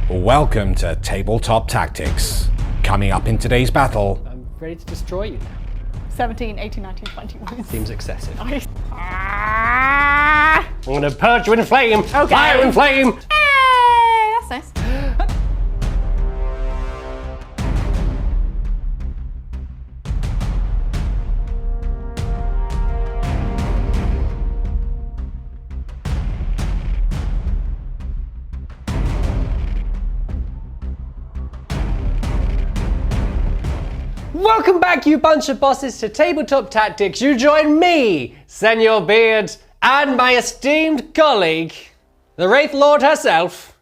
Welcome to Tabletop Tactics. Coming up in today's battle. I'm ready to destroy you. 17, 18, 19, 20 wounds. Seems excessive. Nice. I'm gonna purge you in flame! Okay. Fire and flame! Hey, that's nice. Welcome back, you bunch of bosses, to Tabletop Tactics. You join me, Senor Beard, and my esteemed colleague, the Wraith Lord herself.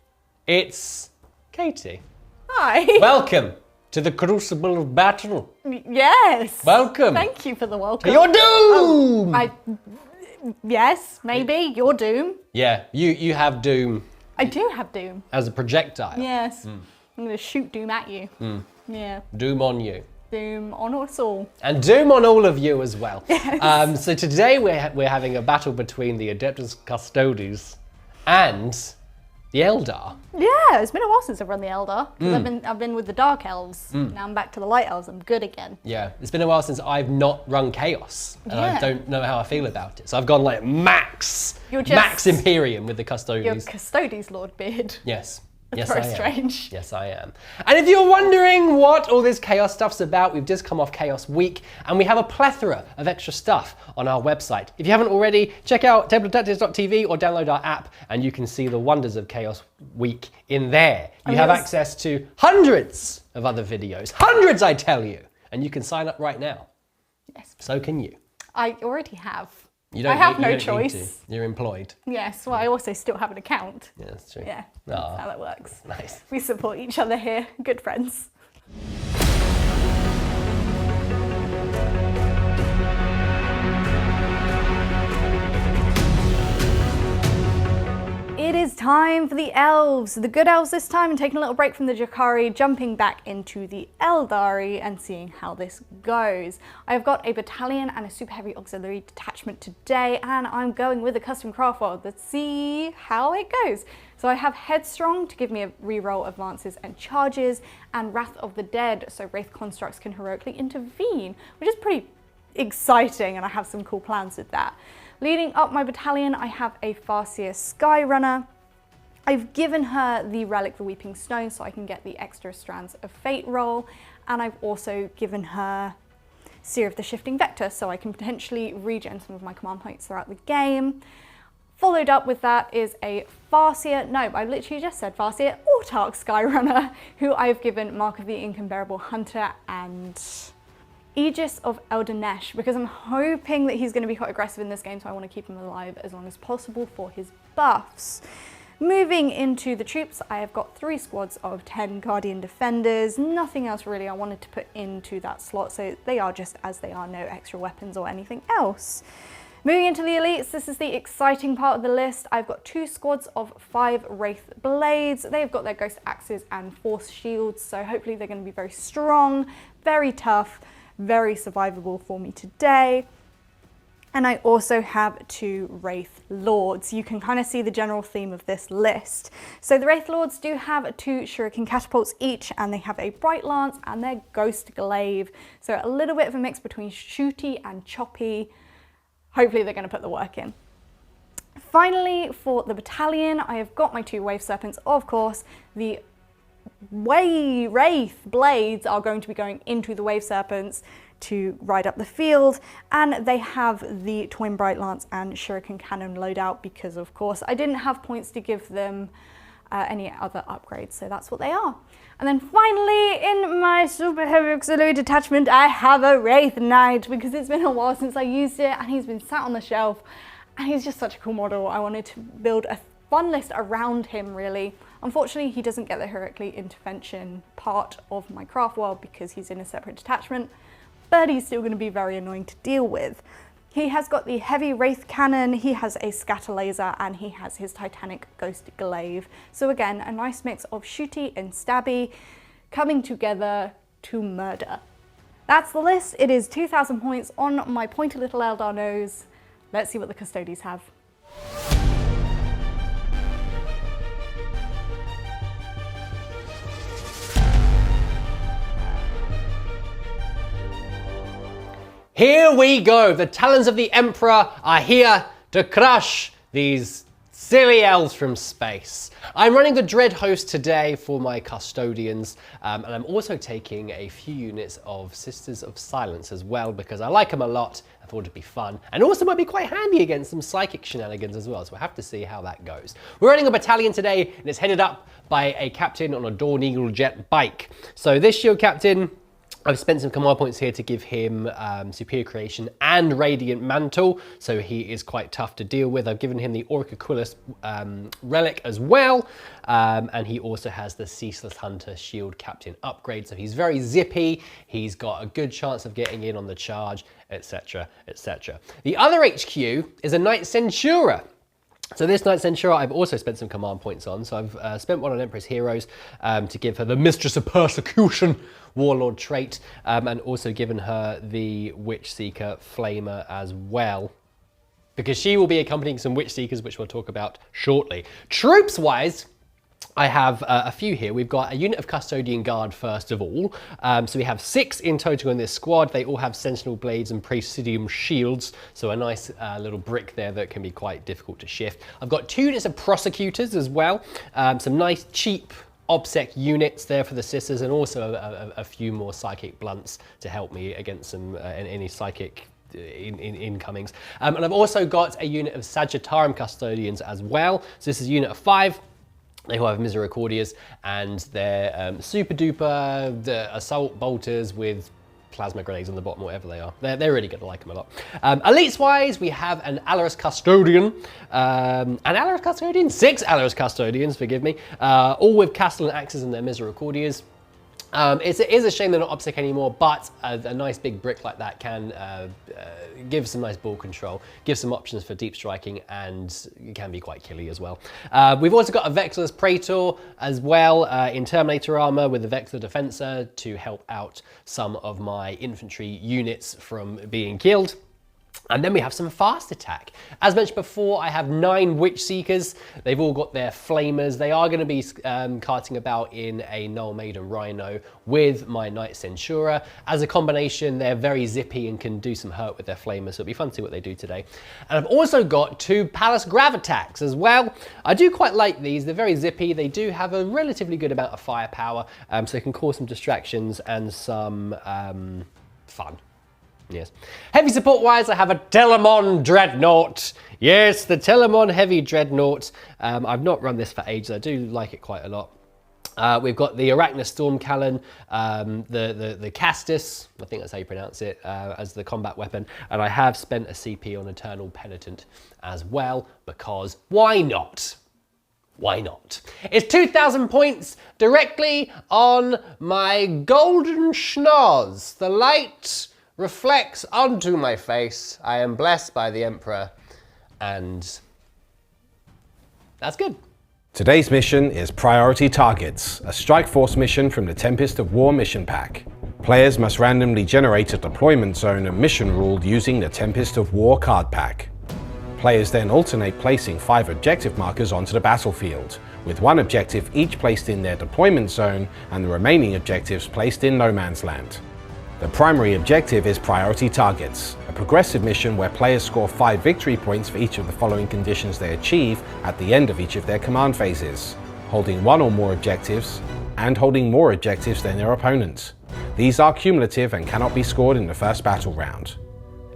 It's Katie. Hi. Welcome to the Crucible of Battle. Yes. Welcome. Thank you for the welcome. Your doom! Yes, maybe. Your doom. Yeah, you have doom I do have doom. as a projectile. Yes. I'm going to shoot doom at you. Yeah. Doom on you. Doom on us all. And doom on all of you as well. Yes. So today we're having a battle between the Adeptus Custodes and the Eldar. Yeah, it's been a while since I've run the Eldar. 'Cause I've been with the Dark Elves. Now I'm back to the Light Elves. I'm good again. Yeah, it's been a while since I've not run Chaos, and I Yeah. don't know how I feel about it. So I've gone like max You're Imperium with the You're Custodes. Custodes, Lord Beard. Yes. That's Yes, very I am. strange. Yes, I am. And if you're wondering what all this Chaos stuff's about, we've just come off Chaos Week, and we have a plethora of extra stuff on our website. If you haven't already, check out tabletoptactics.tv or download our app, and you can see the wonders of Chaos Week in there. You have yes. access to hundreds of other videos. Hundreds, I tell you. And you can sign up right now. Yes. So can you. I already have. You I have you no don't need choice. to. You're employed. Yes, well, I also still have an account. Yeah, that's true. Yeah, Aw. that's how that works. Nice. We support each other here. Good friends. It is time for the Elves. The good Elves this time, and taking a little break from the Jakari, jumping back into the Aeldari and seeing how this goes. I've got a battalion and a super heavy auxiliary detachment today, and I'm going with a custom craft world. Let's see how it goes. So I have Headstrong to give me a reroll advances and charges, and Wrath of the Dead, so Wraith constructs can heroically intervene, which is pretty exciting, and I have some cool plans with that. Leading up my battalion, I have a Farseer Skyrunner. I've given her the Relic the Weeping Stone so I can get the extra Strands of Fate roll, and I've also given her Seer of the Shifting Vector so I can potentially regen some of my command points throughout the game. Followed up with that is a Farseer, no, I literally just said Farseer, Autarch Skyrunner, who I've given Mark of the Incomparable Hunter and Aegis of Eldanesh, because I'm hoping that he's going to be quite aggressive in this game, so I want to keep him alive as long as possible for his buffs. Moving into the troops, I have got 3 squads of 10 Guardian Defenders, nothing else really I wanted to put into that slot, so they are just as they are, no extra weapons or anything else. Moving into the elites, this is the exciting part of the list. I've got 2 squads of 5 Wraith Blades. They've got their Ghost Axes and Force Shields, so hopefully they're going to be very strong, very tough, very survivable for me today. And I also have 2 Wraith Lords. You can kind of see the general theme of this list. So the Wraith Lords do have 2 Shuriken Catapults each, and they have a Bright Lance and their Ghost Glaive. So a little bit of a mix between shooty and choppy. Hopefully they're going to put the work in. Finally, for the battalion, I have got my 2 Wave Serpents, of course. The Wraith Blades are going to be going into the Wave Serpents to ride up the field, and they have the Twin Bright Lance and Shuriken Cannon loadout because, of course, I didn't have points to give them any other upgrades, so that's what they are. And then finally, in my super heavy auxiliary detachment, I have a Wraith Knight because it's been a while since I used it, and he's been sat on the shelf, and he's just such a cool model. I wanted to build a fun list around him, really. Unfortunately, he doesn't get the heroically intervention part of my craft world because he's in a separate detachment, but he's still going to be very annoying to deal with. He has got the heavy Wraith Cannon, he has a Scatter Laser, and he has his Titanic Ghost Glaive. So again, a nice mix of shooty and stabby coming together to murder. That's the list. It is 2,000 points on my pointy little Eldar nose. Let's see what the Custodes have. Here we go. The talons of the Emperor are here to crush these silly elves from space. I'm running the Dread Host today for my Custodians, and I'm also taking a few units of Sisters of Silence as well because I like them a lot. I thought it'd be fun, and also might be quite handy against some psychic shenanigans as well, so we'll have to see how that goes. We're running a battalion today, and it's headed up by a captain on a Dawn Eagle jet bike. So this shield captain, I've spent some command points here to give him Superior Creation and Radiant Mantle, so he is quite tough to deal with. I've given him the Auric Armour relic as well, and he also has the Ceaseless Hunter Shield Captain upgrade, so he's very zippy, he's got a good chance of getting in on the charge, etc, etc. The other HQ is a Knight Centura. So this Knight Centura I've also spent some command points on. So I've spent one on Empress Heroes to give her the Mistress of Persecution Warlord trait, and also given her the Witch Seeker Flamer as well, because she will be accompanying some Witch Seekers, which we'll talk about shortly. Troops-wise, I have a few here. We've got a unit of Custodian Guard first of all. So we have 6 in total in this squad. They all have Sentinel Blades and Praesidium Shields. So a nice little brick there that can be quite difficult to shift. I've got 2 units of Prosecutors as well. Some nice cheap OBSEC units there for the sisters, and also a few more Psychic Blunts to help me against some any Psychic incomings. And I've also got a unit of Sagittarium Custodians as well. So this is a unit of 5. They all have Misericordias, and they're super duper assault bolters with plasma grenades on the bottom, whatever they are. They're really good, I like them a lot. Elites wise, we have an Alaris Custodian, 6 Alaris Custodians, forgive me, all with Castle and Axes and their Misericordias. It is a shame they're not OBSEC anymore, but a nice big brick like that can give some nice ball control, give some options for deep striking, and it can be quite killy as well. We've also got a Vexilus Praetor as well in Terminator armor with the Vexilus Defensor to help out some of my infantry units from being killed. And then we have some fast attack. As mentioned before, I have 9 Witch Seekers. They've all got their flamers. They are going to be carting about in a Null Maiden Rhino with my Knight Centura. As a combination, they're very zippy and can do some hurt with their flamers, so it'll be fun to see what they do today. And I've also got 2 Palace Gravitax as well. I do quite like these. They're very zippy. They do have a relatively good amount of firepower, so they can cause some distractions and some fun. Yes. Heavy support wise, I have a Telemon Dreadnought. Yes, the Telemon Heavy Dreadnought. I've not run this for ages. I do like it quite a lot. We've got the Arachna Storm Callan, the Castus, I think that's how you pronounce it, as the combat weapon. And I have spent a CP on Eternal Penitent as well, because why not? Why not? It's 2,000 points directly on my golden schnoz. The light reflects onto my face. I am blessed by the Emperor, and that's good. Today's mission is Priority Targets, a Strike Force mission from the Tempest of War mission pack. Players must randomly generate a deployment zone and mission rule using the Tempest of War card pack. Players then alternate placing 5 objective markers onto the battlefield, with 1 objective each placed in their deployment zone and the remaining objectives placed in no man's land. The primary objective is Priority Targets, a progressive mission where players score 5 victory points for each of the following conditions they achieve at the end of each of their command phases: holding 1 or more objectives, and holding more objectives than their opponent. These are cumulative and cannot be scored in the first battle round.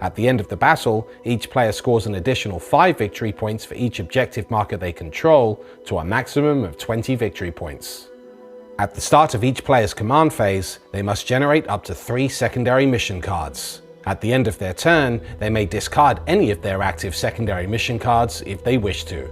At the end of the battle, each player scores an additional 5 victory points for each objective marker they control, to a maximum of 20 victory points. At the start of each player's command phase, they must generate up to 3 secondary mission cards. At the end of their turn, they may discard any of their active secondary mission cards if they wish to.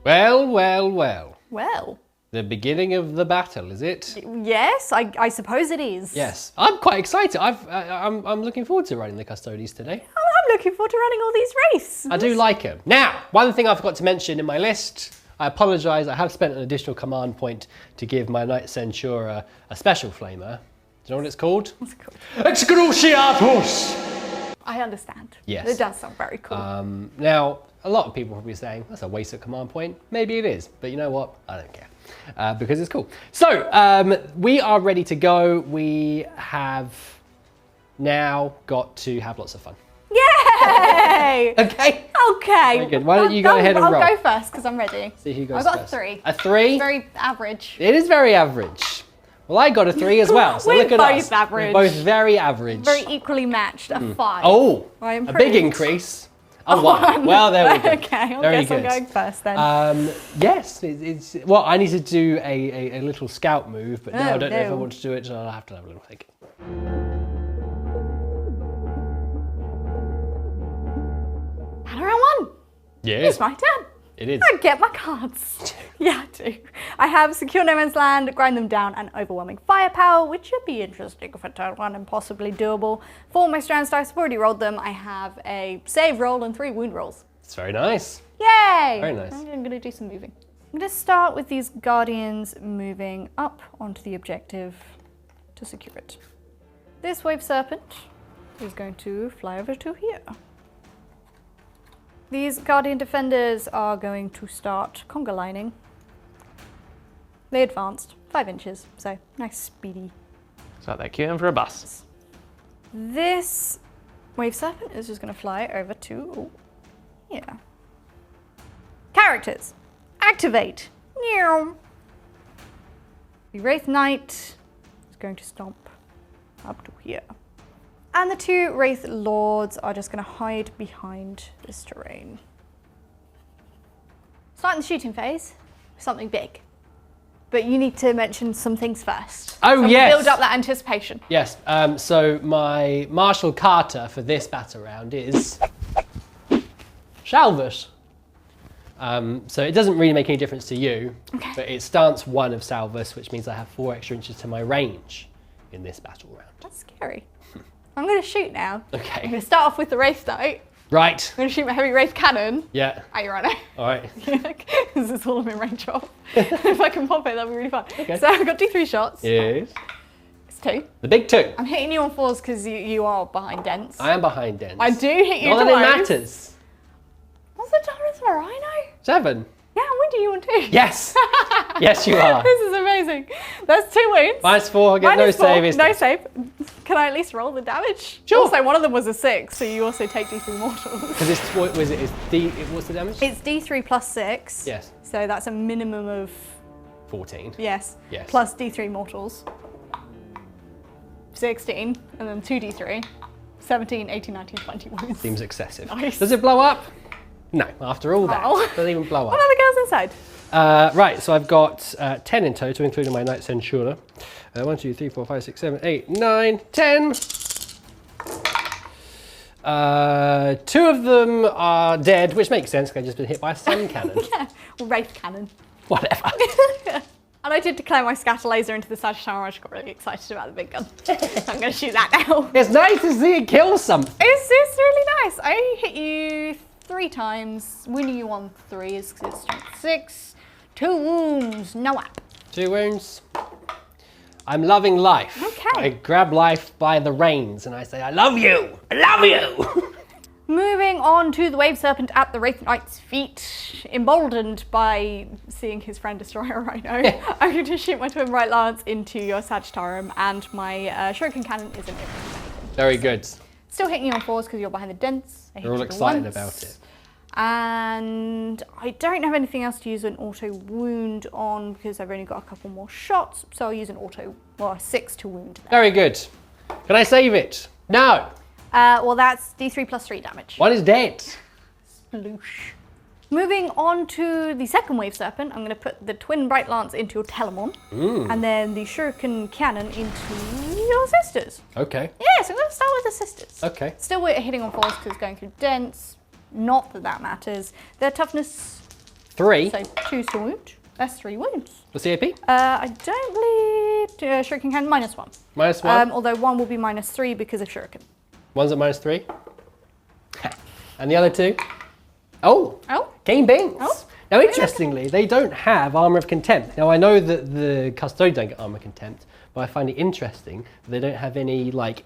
Well, well, well. Well. The beginning of the battle, is it? Yes, I suppose it is. Yes, I'm quite excited. I'm looking forward to running the Custodes today. I'm looking forward to running all these wraiths. I do like them. Now, one thing I forgot to mention in my list, I apologise, I have spent an additional command point to give my Knight Centura a special flamer. Do you know what it's called? What's it called? Excruciatus! I understand. Yes. It does sound very cool. Now, a lot of people will be saying, that's a waste of command point. Maybe it is, but you know what? I don't care, because it's cool. So, we are ready to go. We have now got to have lots of fun. Yay! Okay. Okay. Very good. Why don't you go ahead and roll? I'll go first because I'm ready. See who goes I've got first. a 3. A 3? Very average. It is very average. Well, I got a 3 as well, so We're look at both us. average. We're both very average. Very equally matched. A 5. Oh, I a improved. big increase. A 1. Well, there we go. Okay, I Very guess I'm good. going first then. Yes, well, I need to do a little scout move, but now I don't know if I no. want to do it, so I'll have to have a little think. And round 1. Yes, It's my turn. it is. I get my cards. Yeah, I do. I have Secure No Man's Land, Grind Them Down, and Overwhelming Firepower, which should be interesting for turn 1 and possibly doable. For my Strands dice, I've already rolled them. I have a save roll and 3 wound rolls. It's very nice. Yay! Very nice. I'm going to do some moving. I'm going to start with these Guardians moving up onto the objective to secure it. This Wave Serpent is going to fly over to here. These Guardian Defenders are going to start conga lining. They advanced 5 inches, so nice speedy. So they're queuing for a bus. This Wave Serpent is just going to fly over to here. Characters, activate. Meow. The Wraith Knight is going to stomp up to here. And the 2 Wraith Lords are just going to hide behind this terrain. Starting the shooting phase, something big. But you need to mention some things first. Oh, So yes. build up that anticipation. Yes, so my Marshal Carter for this battle round is Salvus. So it doesn't really make any difference to you, Okay. but it's stance 1 of Salvus, which means I have 4 extra inches to my range in this battle round. That's scary. I'm going to shoot now. I'm Okay. going to start off with the Wraith Knight. Right. I'm going to shoot my heavy Wraith Cannon Yeah. at your runner. All right. This is all I'm in range of. If I can pop it, that'd be really fun. Okay. So I've got D3 shots. Yes. It's 2. The big 2. I'm hitting you on 4s because you are behind dents. I am behind Dens. I do hit you Not that it twice. matters. What's the tolerance for a Rhino? 7. Yeah, I'm winning you on 2. Yes. Yes, you are. This is amazing. That's 2 wounds. -4. I get no -4, save. Is no save. Can I at least roll the damage? Sure. Also, one of them was a 6, so you also take D3 mortals. Because it's what was it? It's D. What's the damage? It's D3 plus 6. Yes. So that's a minimum of 14. yes. Yes. Plus D3 mortals. 16, and then 2D3. 17, 18, 19, 20 wounds. Seems excessive. Nice. Does it blow up? No. After all that, Oh. doesn't even blow What up. are the girls inside? Right. So I've got 10 in total, including my Knight Centura. 1, 2, 3, 4, 5, 6, 7, 8, 9, 10. 2 of them are dead, which makes sense because I've just been hit by a sun cannon. Yeah, Wraith Cannon. Whatever. And I did declare my scatter laser into the Sagittarium. I just got really excited about the big gun. I'm going to shoot that now. It's nice to see it kill something. It's really nice. I hit you 3 times, wounding you on 3 is strength 6. 2 wounds, no app. 2 wounds. I'm loving life. Okay. I grab life by the reins and I say, I love you. I love you. Moving on to the Wave Serpent at the Wraith Knight's feet, emboldened by seeing his friend destroy a Rhino. I'm going to shoot my Twin Bright Lance into your Sagittarium, and my Shuriken Cannon is an everything. Very good. Still hitting you on 4s because you're behind the dents. I hit We're all you excited once. about it. And I don't have anything else to use an auto wound on because I've only got a couple more shots, so I'll use an auto, well, a 6 to wound. Very good. Can I save it? No. Well, that's D3 plus 3 damage. One is dead. Sploosh. Moving on to the second Wave Serpent, I'm going to put the Twin Bright Lance into your Telemon, and then the Shuriken Cannon into your sisters. Okay. Yes, I'm going to start with the sisters. Okay. Still we're hitting on 4s because going through dents. Not that that matters. Their toughness, 3. so 2s to wound. That's 3 wounds. What's the AP? I don't believe Shuriken Cannon -1. -1. Although 1 will be -3 because of Shuriken. One's at -3. And the other 2? Oh. Oh. Gain Bings. Oh. Now, interestingly, they don't have Armour of Contempt. Now, I know that the Custodes don't get Armour of Contempt, but I find it interesting that they don't have any, like,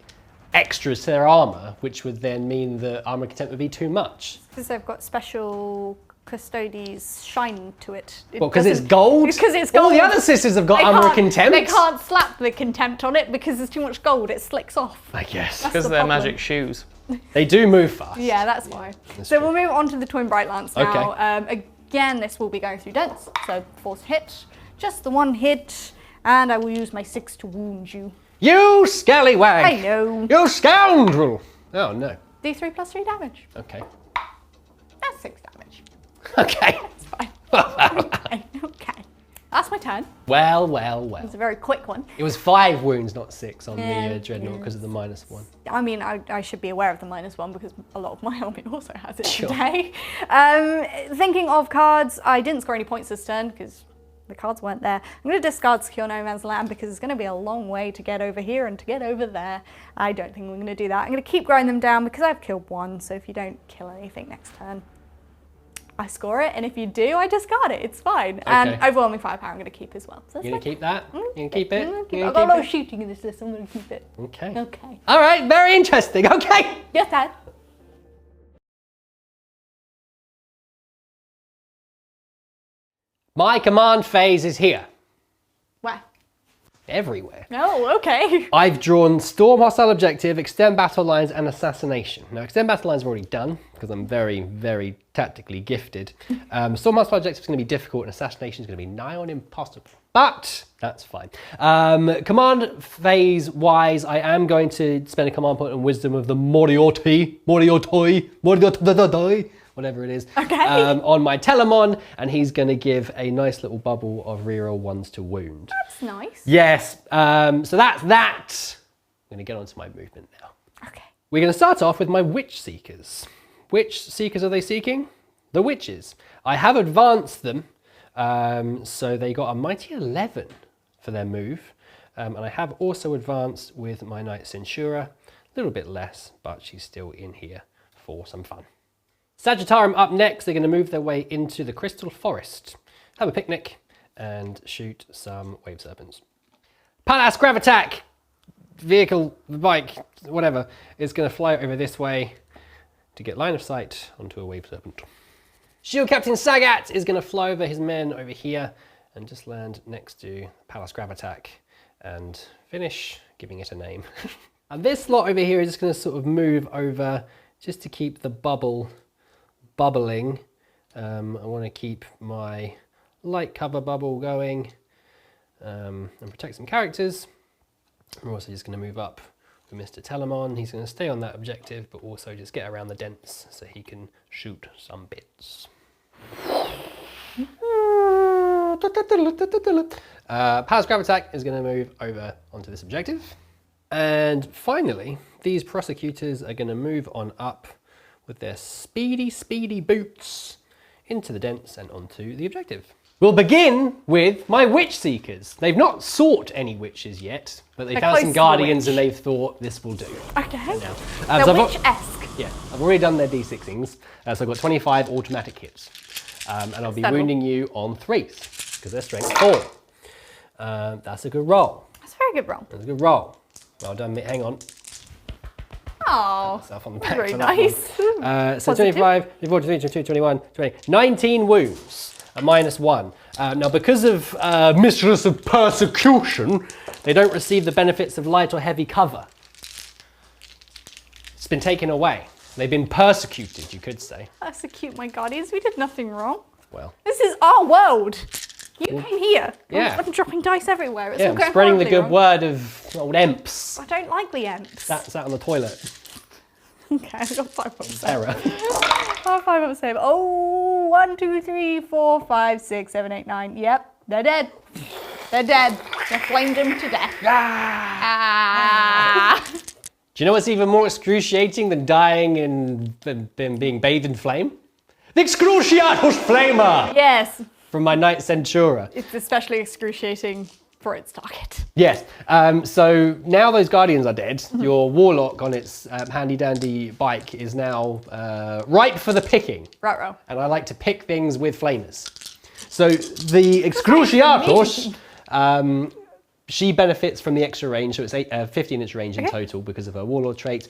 extras to their armor, which would then mean that armor contempt would be too much. Because they've got special Custodes shine to it. Well, because it's gold? Because it's gold. All the other sisters have got armor of contempt. They can't slap the contempt on it because there's too much gold. It slicks off. I guess. Because they're magic shoes. They do move fast. Yeah, that's why. That's so true. we'll move on to the Twin Bright Lance now. Okay. Again, this will be going through dents. So force hit. Just the one hit. And I will use my 6 to wound you. You scallywag! I know. You scoundrel! Oh no. D3 plus 3 damage. Okay. That's 6 damage. Okay. That's fine. Okay. That's my turn. Well, well, well. It's a very quick one. It was 5 wounds, not 6 on Yeah, the Dreadnought because of the -1. I mean, I should be aware of the -1 because a lot of my army also has it Sure. today. Thinking of cards, I didn't score any points this turn because the cards weren't there. I'm going to discard Secure No Man's Land because it's going to be a long way to get over here and to get over there. I don't think we're going to do that. I'm going to keep growing them down because I've killed 1, so if you don't kill anything next turn, I score it, and if you do, I discard it. It's fine. Okay. And overwhelming firepower I'm going to keep as well. So You're going to keep that? You're going to keep it? I've got a lot of shooting in this list, I'm going to keep it. Okay. Okay. All right, very interesting. Okay. Yes, Dad. My command phase is here. Where? Everywhere. Oh, okay. I've drawn Storm Hostile Objective, Extend Battle Lines, and Assassination. Now, Extend Battle Lines I've already done, because I'm very, very tactically gifted. Storm Hostile Objective is going to be difficult, and Assassination is going to be nigh on impossible. But that's fine. Command phase-wise, I am going to spend a command point on Wisdom of the Moriotoi, whatever it is, Okay. on my Telemon, and he's going to give a nice little bubble of reroll 1s to wound. That's nice. Yes, so that's that. I'm going to get onto my movement now. Okay. We're going to start off with my Witch Seekers. Which Seekers are they seeking? The Witches. I have advanced them, so they got a mighty 11 for their move, and I have also advanced with my Knight Censura, a little bit less, but she's still in here for some fun. Sagittarium up next. They're going to move their way into the Crystal Forest, have a picnic, and shoot some Wave Serpents. Palace Gravitack, vehicle, bike, whatever, is going to fly over this way to get line of sight onto a Wave Serpent. Shield Captain Sagat is going to fly over his men over here and just land next to Palace Gravitack and finish giving it a name. And this lot over here is just going to sort of move over just to keep the bubbling. I want to keep my light cover bubble going and protect some characters. I'm also just going to move up with Mr. Telemon. He's going to stay on that objective, but also just get around the dents so he can shoot some bits. Palace Gravitack is going to move over onto this objective. And finally, these prosecutors are going to move on up with their speedy boots into the dents and onto the objective. We'll begin with my Witch Seekers. They've not sought any witches yet, but they found some guardians and they've thought this will do. Okay. Now, They're witch-esque. Yeah, I've already done their D6ings, so I've got 25 automatic hits. And I'll be wounding you on 3s, because they're strength 4. That's a good roll. That's a very good roll. That's a good roll. Well done, hang on. Oh, Myself on the back very for that nice. one. So 25, 24, 22, 21, 20, 19 wounds, a -1. Now because of Mistress of Persecution, they don't receive the benefits of light or heavy cover. It's been taken away. They've been persecuted, you could say. Persecute my guardians. We did nothing wrong. Well. This is our world. You came here. Yeah. I'm dropping dice everywhere. It's Yeah, all I'm going spreading the horribly good wrong. word of old Emps. I don't like the Emps. Sat on the toilet. Okay, I've got 5 up save. Error. Oh, 5 up save. Oh, 1, 2, 3, 4, 5, 6, 7, 8, 9. Yep, they're dead. They're dead. They flamed them to death. Ah. Do you know what's even more excruciating than dying and than being bathed in flame? The Excruciatus Flamer! Yes, From my Knight Centura. it's especially excruciating for its target. Yes, so now those Guardians are dead, your Warlock on its handy dandy bike is now ripe for the picking. Right-ro. And I like to pick things with flamers. So the Excruciatus she benefits from the extra range, so it's 15-inch range in total because of her Warlord trait.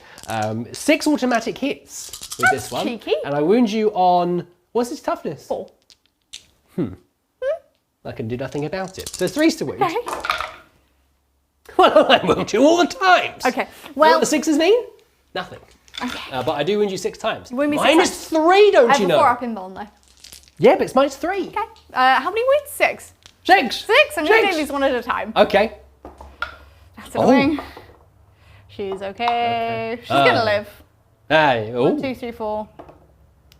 6 automatic hits with this one. Cheeky. And I wound you on, what's its toughness? 4. I can do nothing about it. So 3's to wound. Okay. Well, I wound you all the times. Okay. You know Well, what the 6s mean? Nothing. okay. But I do wound you 6 times. wound me 6 minus 3, don't I have you a know? 4 up in bone though. Yeah, but it's minus 3. Okay. How many wounds? 6. 6. 6. I'm going to Six. do these one at a time. Okay. That's annoying. She's okay. She's going to live. Hey, 1, 2, 3, 4.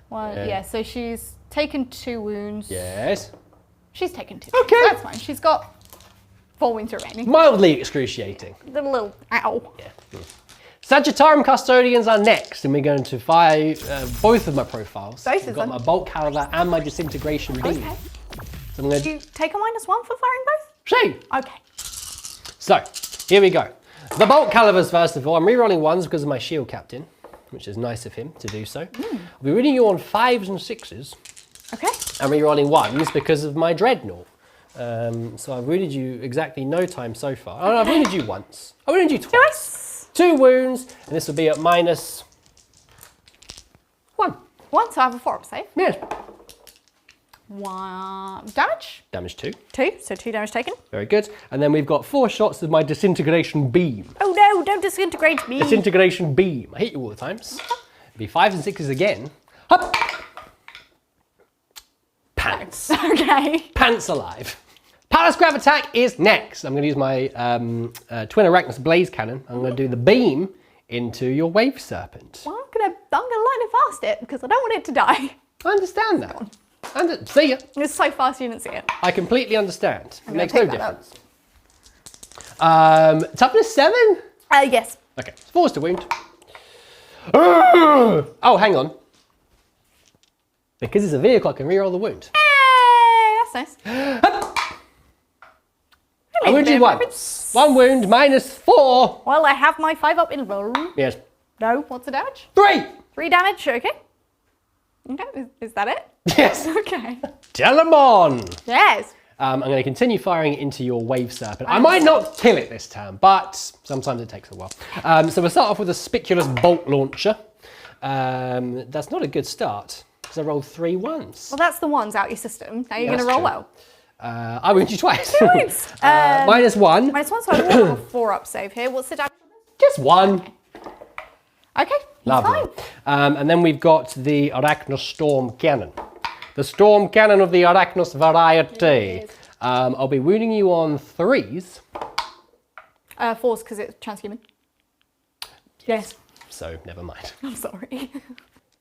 1. Yeah. So she's taken 2 wounds. Yes. She's taken 2. Okay. That's fine. She's got 4 wounds remaining. Mildly excruciating. Little ow. Yeah. Sagittarium Custodians are next, and we're going to fire both of my profiles. Both of I've got them? my Bolt Caliber and my Disintegration Beam. Okay. So I'm going Do to you take a -1 for firing both? see. Okay. So, here we go. The Bolt Calibers, first of all. I'm rerolling 1s because of my Shield Captain, which is nice of him to do so. I'll be reading you on 5s and 6s. Okay. I'm rerolling 1s because of my Dreadnought. So I've wounded you exactly no time so far. Oh, no, I've wounded you once. I wounded you twice. 2 wounds, and this will be at minus 1. 1, so I have a 4 up save. Yes. 1 damage. Damage 2. 2, so 2 damage taken. Very good. And then we've got 4 shots with my Disintegration Beam. Oh no, don't disintegrate me. Disintegration Beam. I hit you all the times. It'll be 5s and 6s again. Hup. Pants. Okay. Pants alive. Palace Grav Attack is next. I'm going to use my Twin Arachnus Blaze Cannon. I'm going to do the beam into your Wave Serpent. Well, I'm gonna lightning fast it because I don't want it to die. I understand that. And see ya. It's so fast you didn't see it. I completely understand. It gonna makes no pick that up. difference. Toughness 7? Yes. Okay, 4's to wound. Oh, hang on. Because it's a vehicle, I can reroll the wound. Hey, that's nice. I wound you once. 1 wound, minus 4. Well, I have my 5 up in bone. Yes. No, what's the damage? 3. 3 damage, okay. Okay, is that it? Yes. Okay. Telemon. Yes. I'm going to continue firing into your Wave Serpent. I might not kill it this turn, but sometimes it takes a while. So we'll start off with a Spiculous Bolt Launcher. That's not a good start, because I rolled 3 1s. Well, that's the ones out your system. Now you're Yeah, going to that's roll true. well. I wound you twice. Points. Minus 1. Minus 1, so I will have a 4 up save here. What's the damage on Just 1. this? Okay, Lovely. fine. And then we've got the Arachnus Storm Cannon. The Storm Cannon of the Arachnus variety. I'll be wounding you on 3s. 4s because it's transhuman. Yes. So, never mind. I'm sorry.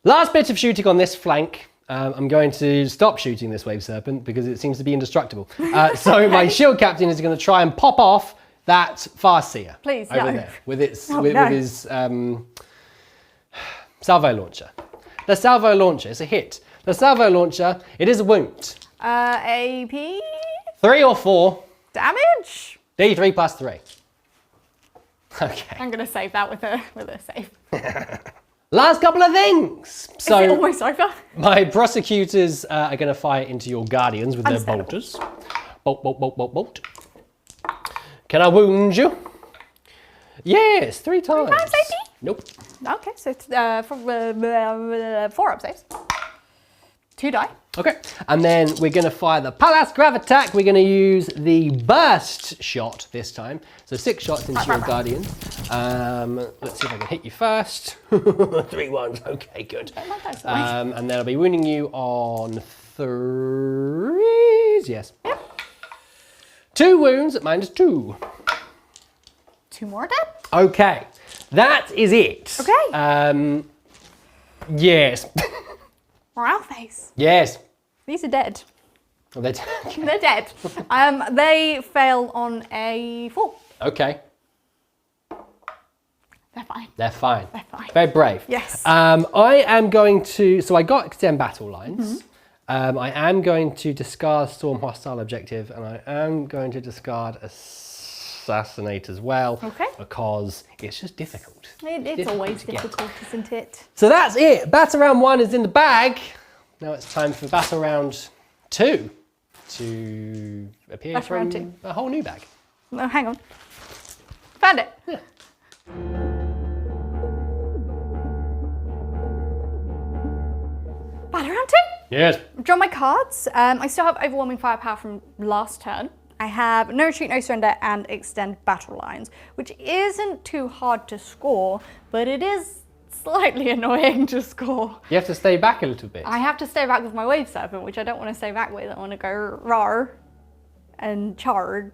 Last bit of shooting on this flank. I'm going to stop shooting this Wave Serpent because it seems to be indestructible. So my Shield Captain is going to try and pop off that Farseer. Please, over no. there with its Oh, with no. his salvo launcher. The salvo launcher is a hit. The salvo launcher, it is a wound. AP 3 or 4. damage. D3 plus 3. Okay. I'm going to save that with a save. Last couple of things. Is it So almost over? my prosecutors are going to fire into your guardians with their Understandable. bolters. Bolt, bolt, bolt, bolt, bolt. Can I wound you? Yes, 3 times. times, AP? Nope. Okay, so 4 up saves. 2 die. Okay, and then we're going to fire the Palace Grav Attack. We're going to use the burst shot this time. So 6 shots into your guardian. Let's see if I can hit you first. 3 1s. Okay, good. And then I'll be wounding you on 3s. Yes. Yep. 2 wounds at minus 2. 2 more dead. Okay, that is it. Okay. Yes. Morale face. Yes. These are dead. Oh, they're They're dead. They fail on a 4. okay, They're fine. they're fine. They're fine. Very brave. Yes. I am going to, so I got extend battle lines. I am going to discard Storm Hostile Objective, and I am going to discard Assassinate as well. Okay. Because it's just difficult. It's Difficult always to get. difficult, isn't it? So that's it. Battle round 1 is in the bag. Now it's time for battle round 2 to appear Battle from round 2. a whole new bag. No, hang on. Found it. Yeah. Battle round 2. Yes. Draw my cards. I still have overwhelming firepower from last turn. I have no retreat, no surrender, and extend battle lines, which isn't too hard to score, but it is slightly annoying to score. You have to stay back a little bit. I have to stay back with my Wave Serpent, which I don't want to stay back with. I want to go rar and charge.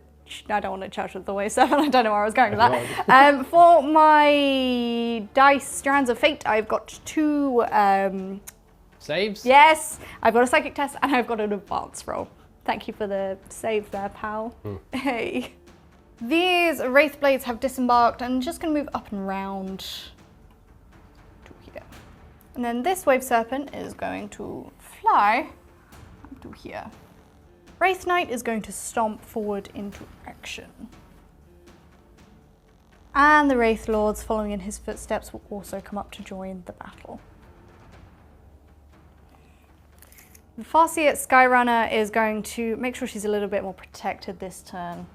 I don't want to charge with the Wave Serpent. I don't know where I was going with that. For my dice Strands of Fate, I've got 2... Saves? Yes, I've got a psychic test and I've got an advance roll. Thank you for the save there, pal. Hey. These Wraith Blades have disembarked and I'm just going to move up and round to here. And then this Wave Serpent is going to fly up to here. Wraith Knight is going to stomp forward into action. And the Wraith Lords, following in his footsteps, will also come up to join the battle. The Farseer Skyrunner is going to make sure she's a little bit more protected this turn.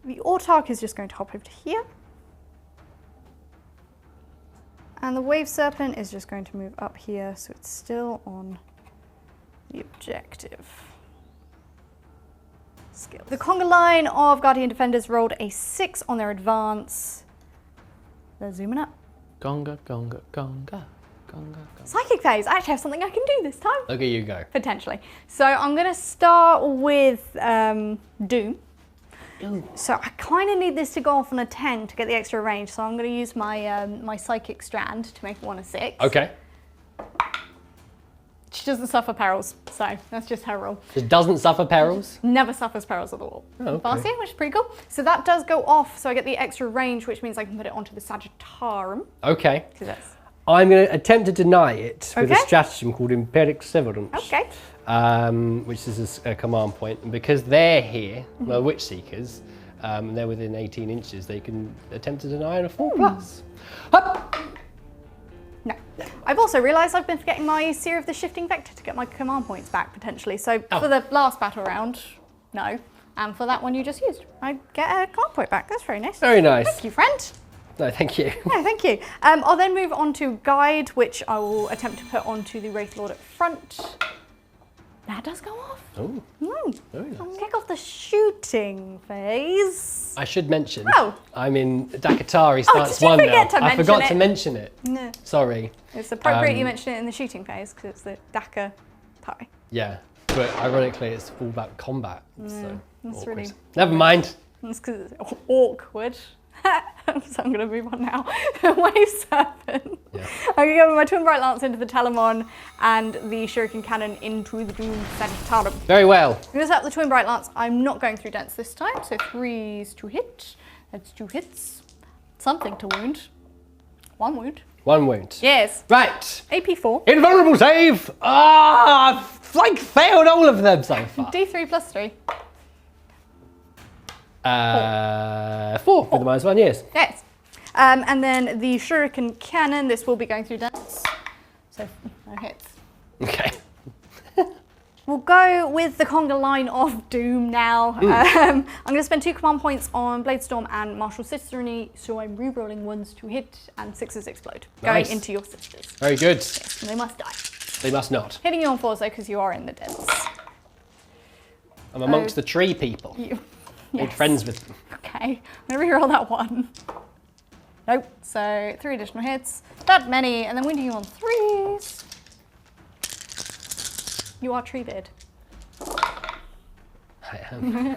The Autarch is just going to hop over to here. And the Wave Serpent is just going to move up here, so it's still on the objective. Skills. The conga line of Guardian Defenders rolled a 6 on their advance. They're zooming up. Gonga, gonga, gonga. Psychic phase. I actually have something I can do this time. Okay, you go. Potentially. So I'm going to start with Doom. Ooh. So I kind of need this to go off on a 10 to get the extra range. So I'm going to use my my Psychic Strand to make it 1 a 6. Okay. She doesn't suffer perils, so that's just her rule. It doesn't suffer perils? Never suffers perils at all. Oh, okay. Farseer, which is pretty cool. So that does go off, so I get the extra range, which means I can put it onto the Sagittarium. Okay. That's... I'm going to attempt to deny it with a Okay. stratagem called Empiric Severance. Okay. Which is a command point. And because they're here, well, Witch Seekers, they're within 18 inches, they can attempt to deny on a 4+. Hup! No. I've also realised I've been forgetting my Seer of the Shifting Vector to get my command points back, potentially. So for the last battle round, no. And for that one you just used, I get a command point back. That's very nice. Very nice. Thank you, friend. No, thank you. No, thank you. I'll then move on to Guide, which I will attempt to put onto the Wraith Lord at front. That does go off. Oh, very nice. I'll kick off the shooting phase. I should mention, Oh. I'm in Dakatari did Stance you 1 now. forget to I mention forgot it? to mention it. No. Sorry. It's appropriate you mention it in the shooting phase because it's the Dakatari. Yeah, but ironically it's all about combat. So that's awkward. really- Never mind. That's because it's awkward. So I'm going to move on now. Wave Serpent. Yeah. I'm going to go with my Twin Bright Lance into the Telemon and the Shuriken Cannon into the Doom Sagittarium. Very well. I'm going to set up the Twin Bright Lance. I'm not going through dents this time, so 3s to hit. That's 2 hits. Something to wound. 1 wound. 1 wound. Yes. Right. AP 4. Invulnerable save! Ah, I've like failed all of them so far. D3 plus 3. 4 for the -1, yes. Yes. And then the Shuriken Cannon, this will be going through dents. So, no hits. Okay. We'll go with the conga line of Doom now. I'm going to spend 2 command points on Bladestorm and Martial Sisterny, so I'm re-rolling 1s to hit and 6s explode. Nice. Going into your sisters. Very good. Yes, and they must die. They must not. Hitting you on 4s though, because you are in the dents. I'm amongst the tree people. You, Made yes. friends with them. Okay, I'm going to re-roll that 1. Nope, so 3 additional hits. That many, and then wounding you on 3s. You are treated. I am.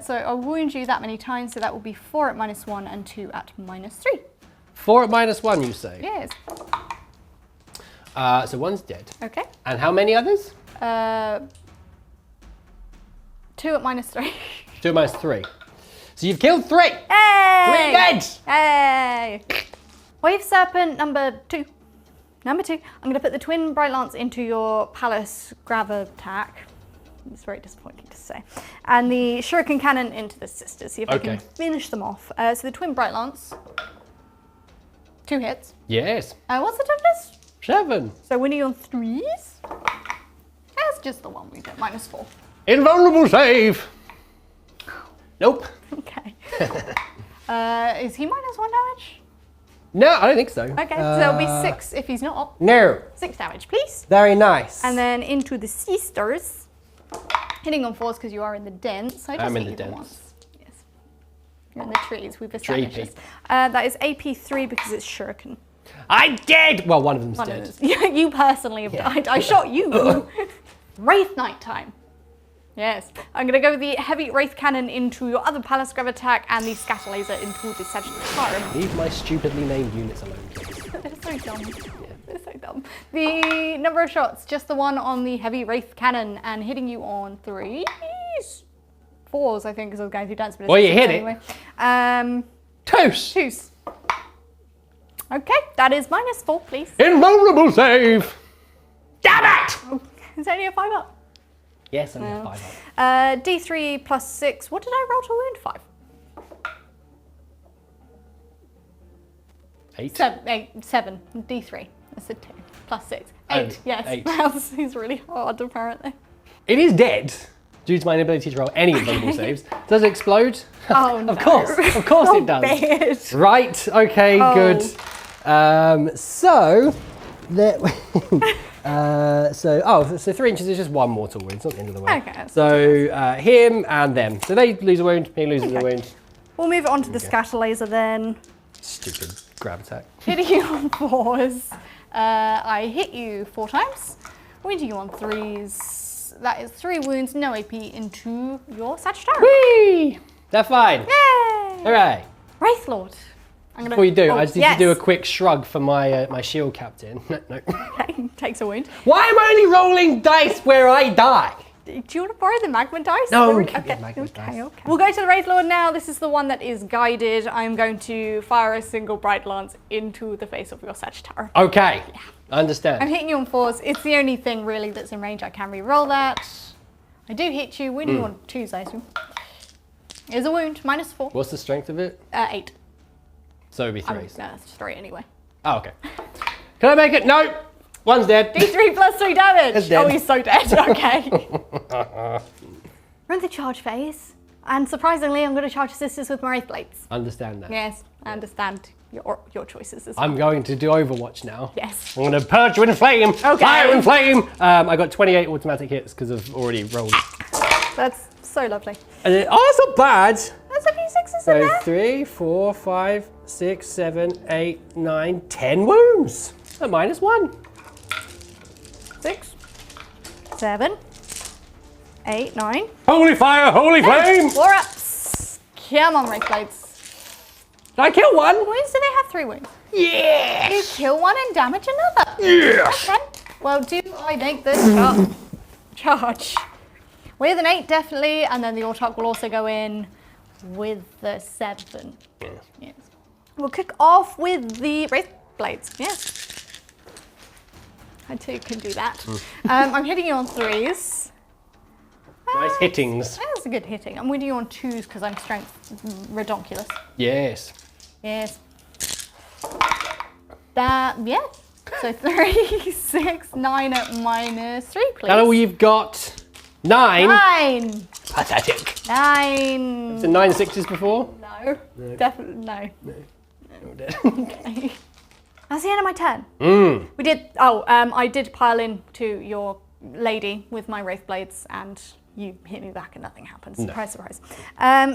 So I'll wound you that many times, so that will be 4 at -1 and 2 at -3. 4 at -1, you say? Yes. So 1's dead. Okay. And how many others? 2 at -3. 2 at -3. So you've killed 3! Hey! 3 dead! Hey! Wave Serpent number 2. Number 2. I'm going to put the Twin Bright Lance into your Palace Grab attack. It's very disappointing to say. And the Shuriken Cannon into the sisters. See if I can finish them off. So the Twin Bright Lance. 2 hits. Yes. What's the toughness? 7. So winning on 3s. That's just the one we get. -4. Invulnerable save. Nope. Okay. Is he -1 damage? No, I don't think so. Okay, so that'll be 6 if he's not. No. 6 damage, please. Very nice. And then into the sisters. Hitting on 4s because you are in the dents. So I'm in the dents. Once. Yes. You're in the trees. We've established Treepy. this. That is AP3 because it's shuriken. I did! Well, one of them's One dead. of those. You personally have died. I shot you. Wraith Knight time. Yes. I'm going to go with the heavy Wraith Cannon into your other Palace Grab attack and the Scatter Laser into the Sagittarium. Leave my stupidly named units alone, please. They're so dumb. They're so dumb. The number of shots, just the one on the heavy Wraith Cannon and hitting you on 3s. 4s, I think, because I was going through dance. But Well, you hit anyway. Toast! 2s. Okay, that is -4, please. Invulnerable save! Damn it! Is that only a 5 up? Yes, I'm a 5 up. D3 plus 6. What did I roll to wound? 5. 8? 7. D3. That's a 2. Plus 6. 8. Oh, Yes. 8. Maths is really hard, apparently. It is dead due to my inability to roll any invulnerable saves. Does it explode? Oh, no. Of course it does. Bad. Right, okay, Oh. good. So 3 inches is just 1 mortal wound, it's not the end of the world. Okay. So him and them. So they lose a wound, he loses a wound. We'll move it on to the Scatter Laser then. Stupid grab attack. Hitting you on 4s. I hit you 4 times. Wounding you on 3s. That is 3 wounds, no AP into your Sagittarium. Whee! They're fine. Yay! Hooray. Wraith Lord. Before you do, I just need yes. to do a quick shrug for my my shield captain. No. Okay, takes a wound. Why am I only rolling dice where I die? Do you want to borrow the magma dice? No, Okay, keep your magma dice. Okay. We'll go to the Wraith Lord now. This is the one that is guided. I'm going to fire a single bright lance into the face of your Sagittarium. Okay, I understand. I'm hitting you on 4s. It's the only thing really that's in range. I can re-roll that. I do hit you. Wounding you on 2s, I assume. Is a wound, -4. What's the strength of it? 8. So it'd be No, 3s. that's 3 anyway. Oh, okay. Can I make it? No! One's dead. D3 plus 3 damage. It's dead. Oh, he's so dead. Okay. We're in the charge phase. And surprisingly, I'm going to charge sisters with my Wraith Blades. Understand that. Yes, I understand your choices as well. I'm going to do Overwatch now. Yes. I'm going to purge you in flame. Okay. Fire in flame. I got 28 automatic hits because I've already rolled. That's so lovely. And then, oh, that's not bad. There's a few 6s in So there. 3, 4, 5, 6, 7, 8, 9, 10 wounds. So -1. 6, 7, 8, 9. Holy fire, holy flame. 4 ups. Come on, Wraith Blades. Did I kill one? Wounds do they have 3 wounds? Yes. You kill one and damage another. Yes. Okay. Well, do I make this charge? With an 8, definitely, and then the Autarch will also go in with the 7. Yes. We'll kick off with the Wraith Blades. Yes. I too can do that. I'm hitting you on 3s. Nice hittings. That's a good hitting. I'm winning you on 2s because I'm strength redonkulous. Yes. Yes. That, yeah. So 3, 6, 9 at -3, please. Hello, you've got 9. 9. Pathetic. 9. So 9 6s before? No. Definitely no. No, dead. Okay. That's the end of my turn. We did, I did pile in to your lady with my Wraith Blades and you hit me back and nothing happens. Surprise, surprise.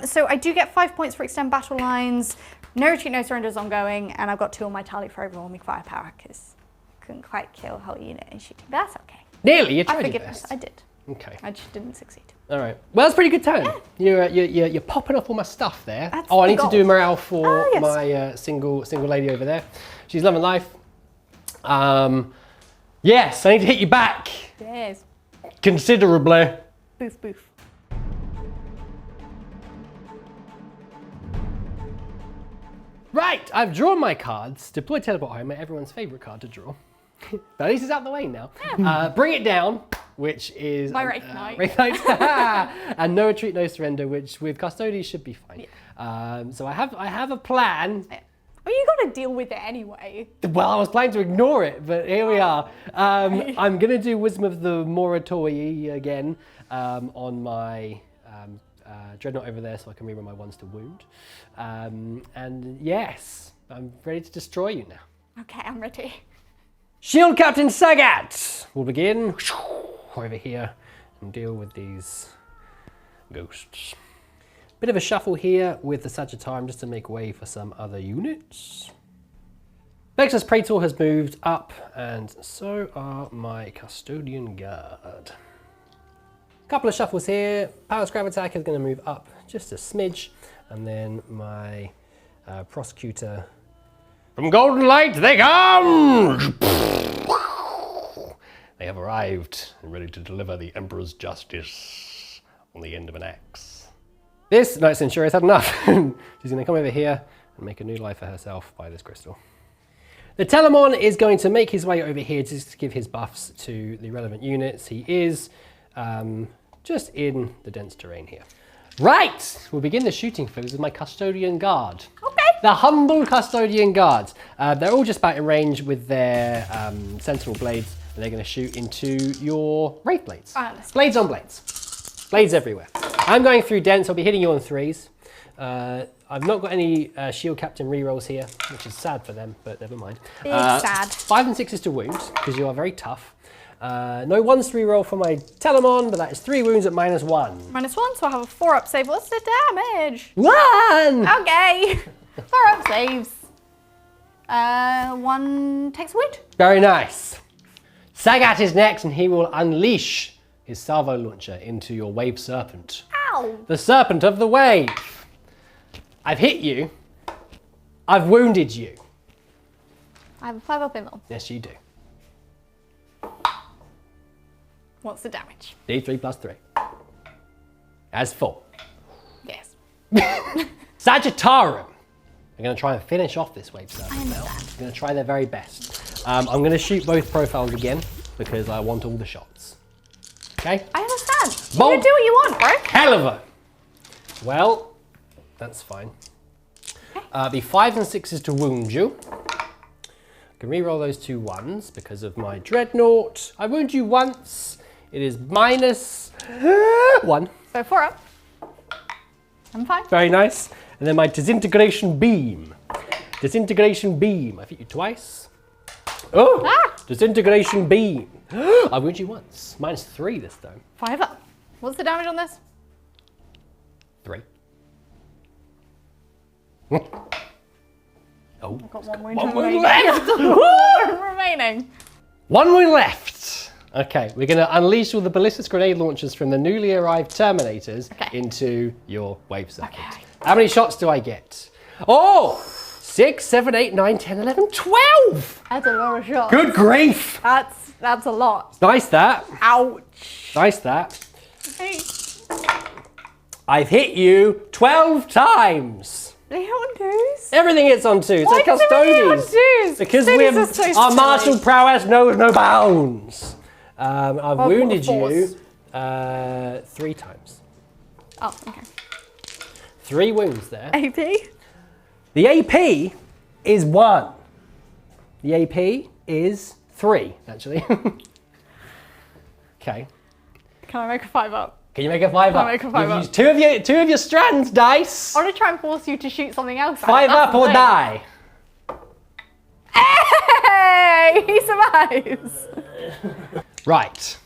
So I do get 5 points for extend battle lines. No retreat, no surrender is ongoing, and I've got 2 on my tally for overwhelming firepower because I couldn't quite kill a whole unit in shooting. But that's okay. Nearly, you I tried your forgive best. myself. I did. Okay. I just didn't succeed. All right. Well, that's a pretty good turn. Yeah. You're popping off all my stuff there. That's I the need to goal. do morale for Yes. my single lady over there. She's loving life. Yes, I need to hit you back Yes. considerably. Boof, boof. Right, I've drawn my cards. Deploy Teleport Home, everyone's favourite card to draw. But at least it's out the way now. Bring It Down, which is My Wraith Knight. Wraith Knight. And No Retreat, No Surrender, which with Custodes should be fine. So I have a plan. Oh, you got to deal with it anyway. Well, I was planning to ignore it, but here we are. I'm going to do Wisdom of the Moritoi again on my Dreadnought over there so I can reroll my ones to wound. And yes, I'm ready to destroy you now. Okay, I'm ready. Shield Captain Sagat will begin over here and deal with these ghosts. Bit of a shuffle here with the Sagittarium just to make way for some other units. Vexus Praetor has moved up, and so are my Custodian Guard. Couple of shuffles here. Power's Gravitak is going to move up just a smidge, and then my Prosecutor from Golden Light, they come! They have arrived and ready to deliver the Emperor's justice on the end of an axe. This Knight Centurion has had enough. She's going to come over here and make a new life for herself by this crystal. The Telemon is going to make his way over here just to give his buffs to the relevant units. He is just in the dense terrain here. Right, we'll begin the shooting phase with my Custodian Guard. Okay. The humble Custodian Guards. They're all just about in range with their Sentinel Blades, and they're going to shoot into your Wraith Blades. Blades on blades. Blades everywhere. I'm going through dense, I'll be hitting you on 3s. I've not got any Shield Captain rerolls here, which is sad for them, but never mind. Big sad. 5 and 6s to wound, because you are very tough. No 1s to reroll for my Telemon, but that is 3 wounds at -1. -1, so I have a 4-up save. What's the damage? 1! Okay. 4-up saves. 1 takes a wound. Very nice. Sagat is next, and he will unleash his salvo launcher into your Wave Serpent. Ow! The Serpent of the Wave. I've hit you. I've wounded you. I have a 5-up invul. Yes, you do. What's the damage? D3 plus 3. As 4. Yes. Sagittarium. They're going to try and finish off this Wave Serpent. I understand. They're going to try their very best. I'm going to shoot both profiles again because I want all the shots. Okay? I understand. Bolt. You can do what you want, bro. Hell of a. Well, that's fine. The 5s and 6s to wound you. I can reroll those 2 1s because of my Dreadnought. I wound you once. It is -1. So 4-up. I'm fine. Very nice. And then my Disintegration Beam. Disintegration Beam. I've hit you twice. Oh! Ah! Disintegration Beam. I wound you once. -3 this time. 5-up. What's the damage on this? 3. Oh, I've got 1 wound one wound remaining. left. 1 remaining. 1 wound left. Okay, we're going to unleash all the Ballistic Grenade launchers from the newly arrived Terminators into your Wave Serpent. Okay. How many shots do I get? Oh! 6, 7, 8, 9, 10, 11, 12! That's a lot of shots. Good grief! That's a lot. Nice that. Ouch. Nice that. Hey. I've hit you 12 times. They hit on 2s? Everything hits on 2s. Why They're does everything hit on Custodes. 2s? Because Custodes are so our silly. martial prowess knows no bounds. I've Well, wounded force. you 3 times. Oh, okay. 3 wounds there. AP? The AP is 1. The AP is 3, actually. Okay. Can I make a 5-up? Can you make a 5-up? I'll make a 5-up. You've used 2 of your strands dice. I want to try and force you to shoot something else. 5-up or die. Hey! He survives! Right.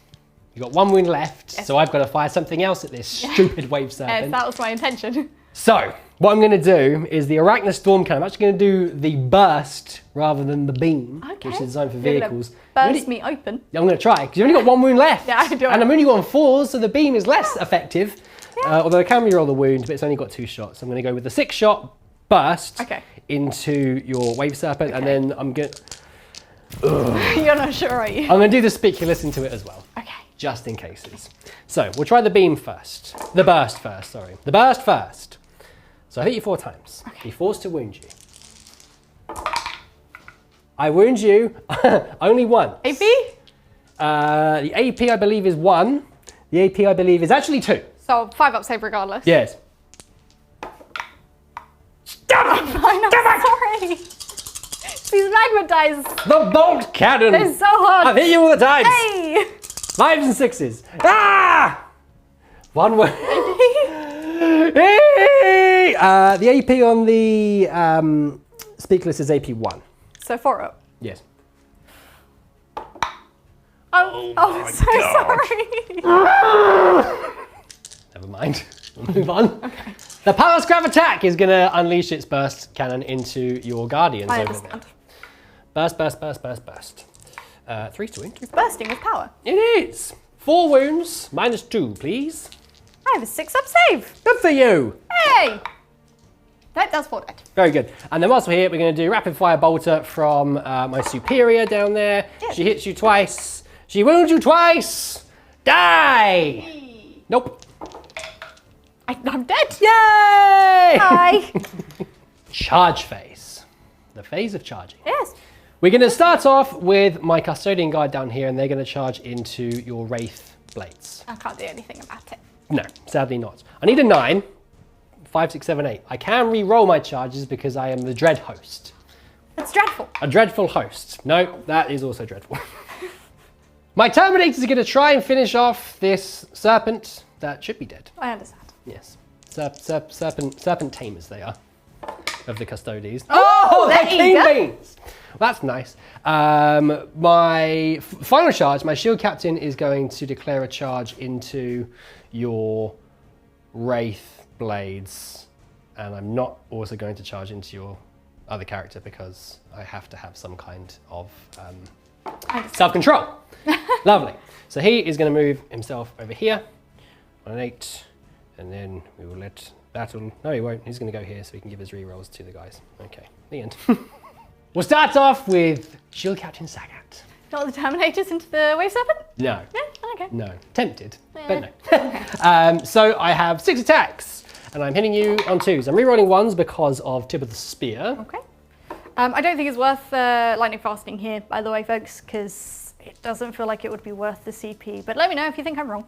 You've got 1 wound left, so I've got to fire something else at this stupid Wave Serpent. Yes, that was my intention. So, what I'm going to do is the Arachna Storm Cannon. I'm actually going to do the burst rather than the beam, Okay. which is designed for You're gonna vehicles. Burst me open. I'm going to try, because you've only got 1 wound left. Yeah, I do. And I'm only on 4s, so the beam is less effective. Although I can reroll the wound, but it's only got 2 shots. I'm going to go with the 6-shot burst into your Wave Serpent, and then I'm going to... You're not sure, are you? I'm going to do the Spiculus into it as well. Okay. Just in cases. So, we'll try the beam first. The burst first, sorry. The burst first. So I hit you 4 times. Okay. Be forced to wound you. I wound you only once. AP? The AP I believe is 1. The AP I believe is actually 2. So 5-up save regardless. Yes. Fine, I'm sorry. These magma dice, The bolt cannon! they're so hard. I've hit you all the times! Hey! 5s and 6s. Ah! One word. The AP on the Speakless is AP 1. So 4 up. Yes. Oh, so sorry. Never mind. We'll move on. Okay. The Palace Grab attack is going to unleash its burst cannon into your guardians I over there. understand. Burst, burst, burst, burst, burst. 3 to wound. It's bursting with power. It is. 4 wounds, -2, please. I have a 6-up save. Good for you. Hey! Nope, that's 4 dead. Very good. And then whilst we're here, we're going to do rapid fire bolter from my superior down there. Yeah. She hits you twice. She wounds you twice. Die. Nope. I'm dead. Yay! Hi. Charge phase. The phase of charging. Yes. We're going to start off with my custodian guard down here, and they're going to charge into your Wraith blades. I can't do anything about it. No, sadly not. I need a 9. 5, 6, 7, 8. I can re-roll my charges because I am the dread host. That's dreadful. A dreadful host. No, that is also dreadful. My Terminators are going to try and finish off this serpent that should be dead. I understand. Yes. Serpent tamers they are. Of the Custodes. Oh, they're there you king go. beans! That's nice. My final charge, my shield captain is going to declare a charge into your Wraith blades. And I'm not also going to charge into your other character because I have to have some kind of self-control. Lovely. So he is going to move himself over here on an 8, and then we will let battle. No, he won't. He's going to go here so he can give his re-rolls to the guys. Okay, the end. We'll start off with Shield Captain Sagat. Not the Terminators into the Wave Serpent? No. Yeah, okay. No. Tempted, but no. So I have 6 attacks, and I'm hitting you on 2s. I'm re-rolling 1s because of Tip of the Spear. Okay. I don't think it's worth lightning fasting here, by the way, folks, because it doesn't feel like it would be worth the CP. But let me know if you think I'm wrong.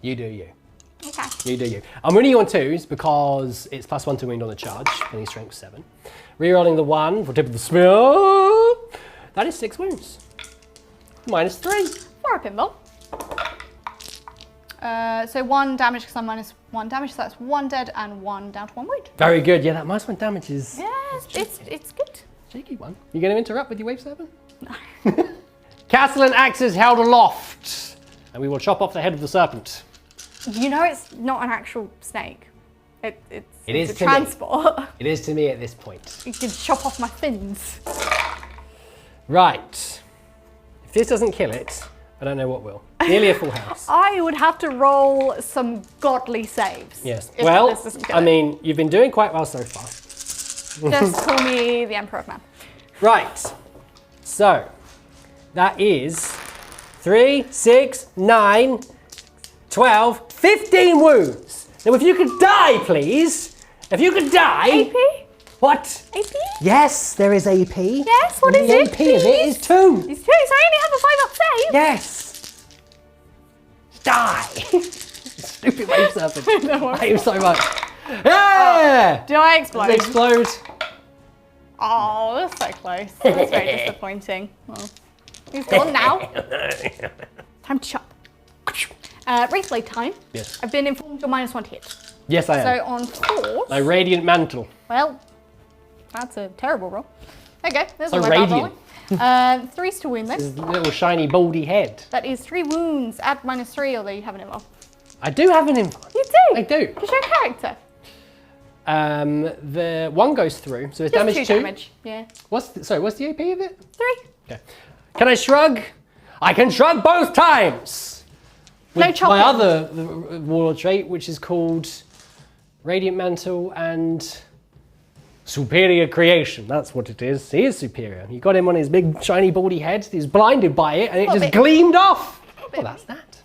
You do you. Okay. You do you. I'm winning you on 2s because it's +1 to wound on the charge, and he's strength 7. Rerolling the 1 for Tip of the Spear. That is 6 wounds. -3. For a pinball. So 1 damage because I'm -1 damage, so that's 1 dead and 1 down to 1 wound. Very good. Yeah, that -1 damage is Yes, it's good. cheeky one. You going to interrupt with your Wave Serpent? No. Castle and axes held aloft, and we will chop off the head of the serpent. You know it's not an actual snake. It's is a to me. transport. It is to me at this point. You can chop off my fins. Right. If this doesn't kill it, I don't know what will. Nearly a full house. I would have to roll some godly saves. Yes. if Well, this doesn't kill I it. mean, you've been doing quite well so far. Just call me the Emperor of Man. Right. So, that is 3, 6, 9, 12, 15 wounds. Now, if you could die, please. If you could die. AP? What? AP? Yes, there is AP. Yes, what And is the it, AP is please? 2. It's 2, so I only have a 5-up save. Yes. Die. Stupid Wave Serpent. I hate him so much. Yeah! Do I explode? Does it explode? Oh, that's so close. That's very disappointing. Well, he's gone now. Time to chop. Wraith Blade time. Yes. I've been informed you're -1 to hit. Yes, I am. So on 4, My Radiant Mantle. well, that's a terrible roll. Okay, there's So all my bad radiant. rolling. 3's to wound then. His little shiny baldy head. That is 3 wounds, add -3, although you have an involved. I do have an info. You do? I do. Because you're a character. The 1 goes through, so it's Just damage 2 2. damage, yeah. What's the AP of it? 3. Okay. Can I shrug? I can shrug both times. No With chopping. my other warlord trait, which is called Radiant Mantle and Superior Creation. That's what it is. He is superior. You got him on his big shiny baldy head. He's blinded by it, and it Well, just bit- gleamed off. Well, bit- that's that.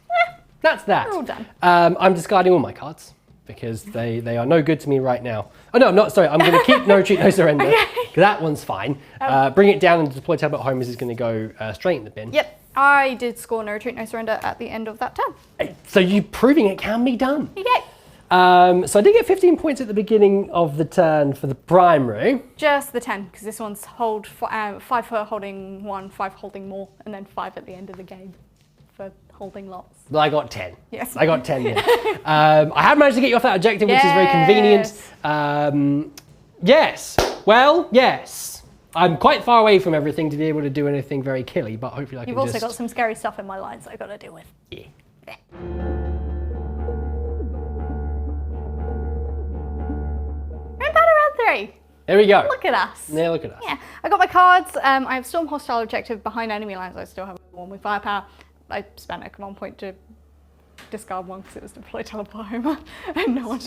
That's that. We're all done. I'm discarding all my cards because they are no good to me right now. Oh no, not sorry. I'm going to keep No Retreat, No Surrender. That one's fine. Bring it down and deploy tablet home is going to go straight in the bin. Yep, I did score No Retreat, No Surrender at the end of that turn. So you proving it can be done. Yeah. So I did get 15 points at the beginning of the turn for the primary. Just the 10, because this one's 5 for holding 1, 5 holding more, and then 5 at the end of the game for holding lots. Well, I got 10. Yes. I got 10. Yeah. I have managed to get you off that objective, which is very convenient. Yes. Well, yes. I'm quite far away from everything to be able to do anything very killy, but hopefully I can You've also got some scary stuff in my lines that I've got to deal with. Yeah. We're in battle round 3. There we go. Look at us. Yeah, look at us. Yeah, I got my cards. I have Storm Hostile Objective behind enemy lines. I still have one with Firepower. I spent a command point to discard one because it was deploy teleport Homer, and no one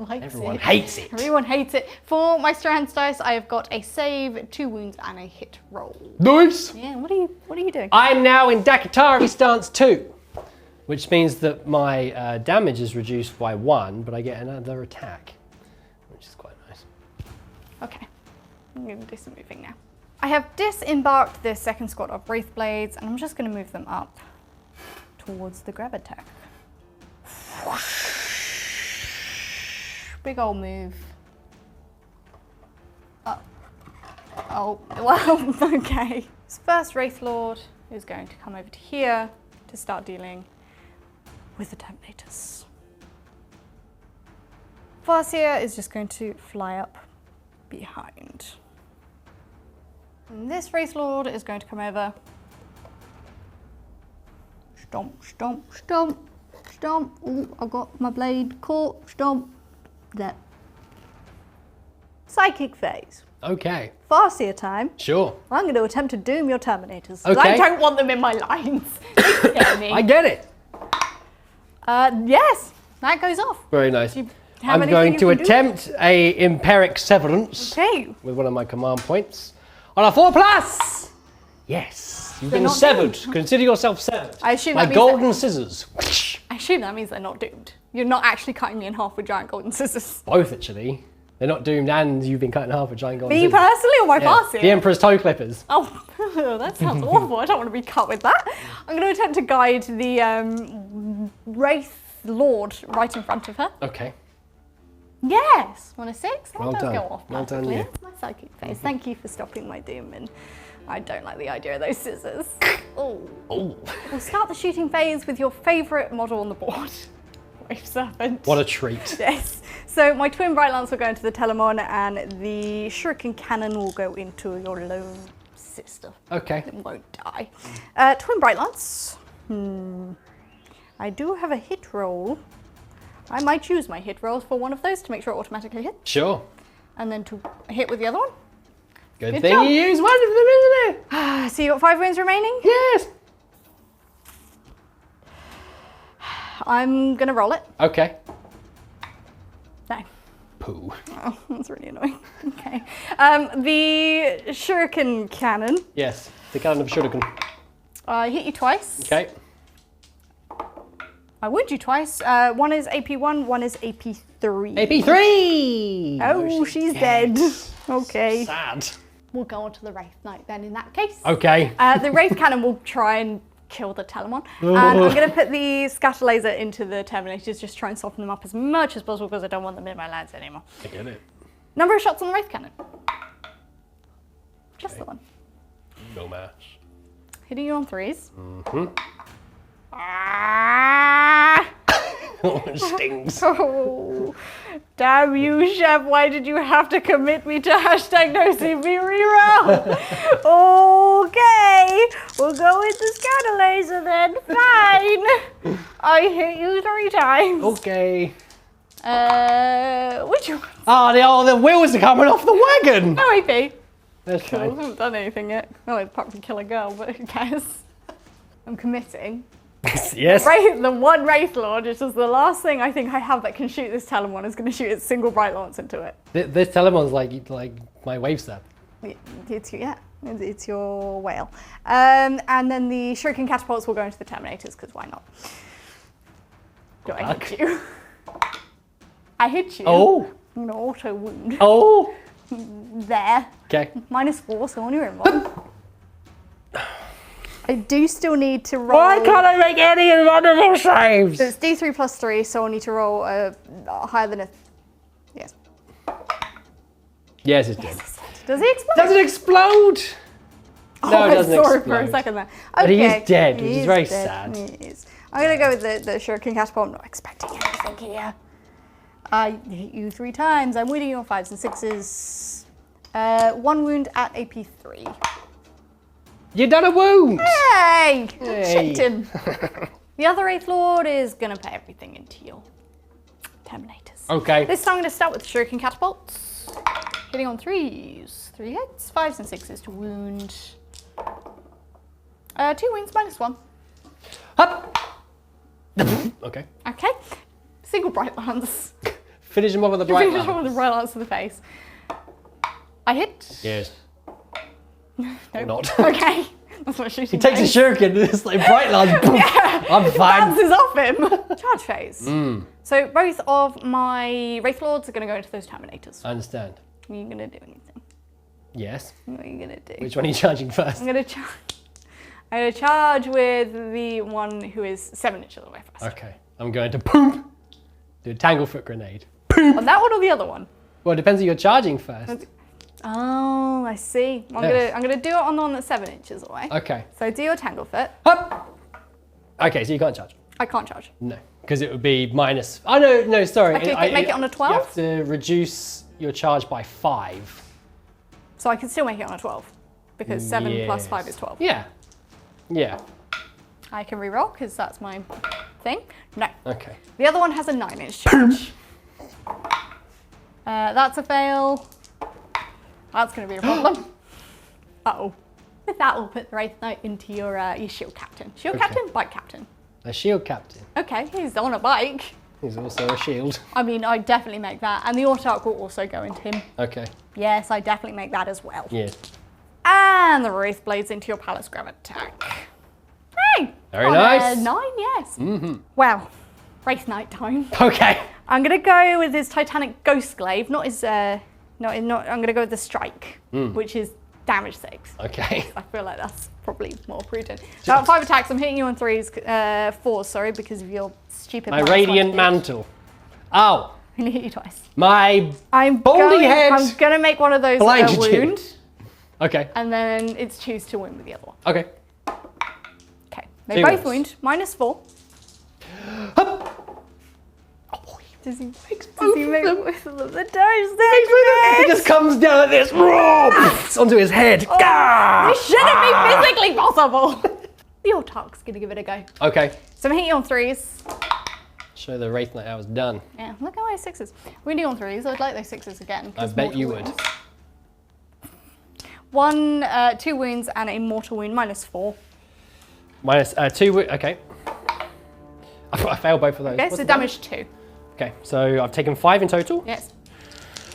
likes Everyone it. hates it. Everyone hates it. For my strength dice, I have got a save, 2 wounds, and a hit roll. Nice. Yeah, what are you doing? I'm now in Dakatari stance 2, which means that my damage is reduced by 1, but I get another attack, which is quite nice. Okay, I'm going to do some moving now. I have disembarked the second squad of Wraith Blades, and I'm just going to move them up towards the grab attack. Big old move. Oh, well, okay. This first Wraith Lord is going to come over to here to start dealing with the Terminators. Farseer is just going to fly up behind. And this Wraith Lord is going to come over. Stomp, stomp, stomp, stomp. Oh, I've got my blade caught. Stomp. There. Psychic phase. Okay. Farseer time. Sure. I'm going to attempt to doom your Terminators. Okay. I don't want them in my lines. They scare me. I get it. Yes, that goes off. Very nice. Do you have I'm going anything to you can do? attempt a Empiric Severance Okay. with one of my command points on a 4+. Yes, you've been not severed. doomed. Consider yourself severed. I assume My that means golden scissors. I assume that means they're not doomed. You're not actually cutting me in half with giant golden scissors. Both actually. They're not doomed, and you've been cut in half with giant golden Me scissors. personally or my Yeah. Farseer? The Emperor's toe clippers. Oh, that sounds awful. I don't want to be cut with that. I'm going to attempt to guide the Wraith Lord right in front of her. Okay. Yes, on a 6. That Well does done. go off Well done, perfectly. you. That's my psychic phase. Thank you for stopping my doom, and I don't like the idea of those scissors. Oh. Oh. We'll start the shooting phase with your favourite model on the board. Wave Serpent. What a treat. Yes. So my twin Bright Lance will go into the Telemon, and the Shuriken Cannon will go into your lone sister. Okay. It won't die. Twin Bright Lance. I do have a hit roll. I might use my hit rolls for one of those to make sure it automatically hits, Sure. and then to hit with the other one. Good Good thing job. you used one of them, isn't it? So you got 5 wounds remaining. Yes. I'm gonna roll it. Okay. No. Poo. Oh, that's really annoying. Okay. The Shuriken Cannon. Yes. The cannon of Shuriken. I hit you twice. Okay. I wound you twice. One is AP1, one is AP3. AP3! Oh, she's dead. Okay. Sad. We'll go on to the Wraith Knight then in that case. Okay. The Wraith Cannon will try and kill the Telemon. And I'm going to put the Scatter Laser into the Terminators, just try and soften them up as much as possible because I don't want them in my lands anymore. I get it. Number of shots on the Wraith Cannon. Just the one. No match. Hitting you on 3s. Oh, it stings. Oh, damn you, Chef. Why did you have to commit me to hashtag no CV reroll? Okay, we'll go with the Scatter Laser then. Fine. I hit you 3 times. Okay. Which one? Oh, the wheels are coming off the wagon. No AP. That's Cool. I fine. haven't done anything yet. Well, apart from kill a girl, but who cares? I'm committing. Yes. The one Wraith Lord, which is the last thing I think I have that can shoot this Telemon, is going to shoot its single Bright Lance into it. This Telemon's like my wave step. It's your whale. And then the Shuriken Catapults will go into the Terminators, because why not? Do I hit you? I hit you. Oh. I'm going to auto wound. Oh. There. Okay. -4, so on your inbox. I do still need to roll. Why can't I make any invulnerable saves? So it's D3 plus 3, so I'll need to roll higher than a... Yes. Yes, it's dead. Does he explode? Does it explode? No, it doesn't I saw it explode. for a second there. Okay. But he is dead, which He is very dead. sad. He is. I'm going to go with the Shuriken Catapult. I'm not expecting anything here. I hit you 3 times. I'm winning on 5s and 6s. 1 wound at AP 3. You done a wound! Hey! Hey. Chipped him. The other Wraith Lord is going to put everything into your Terminators. Okay. This time I'm going to start with Shuriken Catapults. Hitting on 3s. 3 hits. 5s and 6s to wound. 2 wounds minus 1. Up! Okay. Okay. Single Bright Lance. Finish him off with a bright Finish lance. with a Bright Lance to the face. I hit. Yes. Nope. Not. Okay. That's what shooting He takes a does. shuriken and it's like bright lance. Boom. I'm fine. Bounces off him. Charge phase. So both of my Wraith Lords are going to go into those Terminators. I understand. Are you going to do anything? Yes. What are you going to do? Which one are you charging first? I'm going to charge with the one who is 7 inches away first. Okay. I'm going to poop. Do a Tanglefoot grenade. On that one or the other one? Well, it depends who you're charging first. Oh, I see. Yes. I'm gonna do it on the one that's 7 inches away. Okay. So do your Tanglefoot. Up. Okay, so you can't charge. I can't charge. No, because it would be minus. Oh no, sorry. I could make it on a 12? You have to reduce your charge by 5. So I can still make it on a 12 because 7 plus 5 is 12. Yeah. Yeah. I can reroll because that's my thing. No. Okay. The other one has a 9-inch charge. That's a fail. That's going to be a problem. Uh-oh. With that, we'll put the Wraith Knight into your shield captain. Shield captain? Bike captain. A shield captain. Okay, he's on a bike. He's also a shield. I mean, I definitely make that. And the Autarch will also go into him. Okay. Yes, I definitely make that as well. Yeah. And the Wraith Blades into your Palace Gravitak. Hey! Very nice. 9, yes. Wow. Wraith Knight time. Okay. I'm going to go with his Titanic Ghost Glaive, not his, I'm going to go with the Strike, which is damage 6. Okay. I feel like that's probably more prudent. So 5 attacks, I'm hitting you on 4s, sorry, because of your stupid... My radiant mantle. Ow. I'm going to hit you twice. My I'm balding head. I'm going to make one of those Blinded you. wound, Okay. and then it's choose to win with the other one. Okay. Okay, they 2 both wounds. wound, -4. Does he make with the damage It just comes down like this. Onto his head. Gah! This shouldn't be physically possible. The Autarch's going to give it a go. Okay. So I'm hitting you on 3s. Show the Wraith Knight I was done. Yeah, look at my 6s. We're doing on 3s. I'd like those 6s again. I bet you would. 2 wounds and a mortal wound, -4. Minus 2. Okay. I failed both of those. Okay, What's so the damage 2. Okay, so I've taken 5 in total. Yes.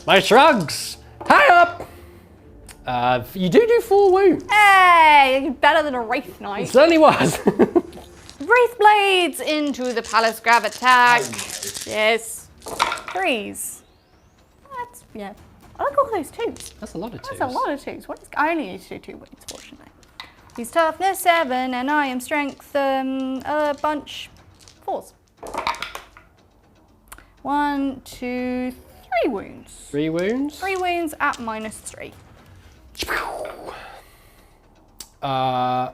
My shrugs. High up. You do 4 wounds. Hey, you're better than a Wraith Knight. It certainly was. Wraith Blades into the Palace Gravitak. Yes. 3s. That's, yeah. I like all those 2s. That's a lot of 2s. That's a lot of 2s. I only need to do 2 wounds, fortunately. He's toughness 7 and I am strength a bunch 4s. 1, 2, 3 wounds. 3 wounds. 3 wounds at -3.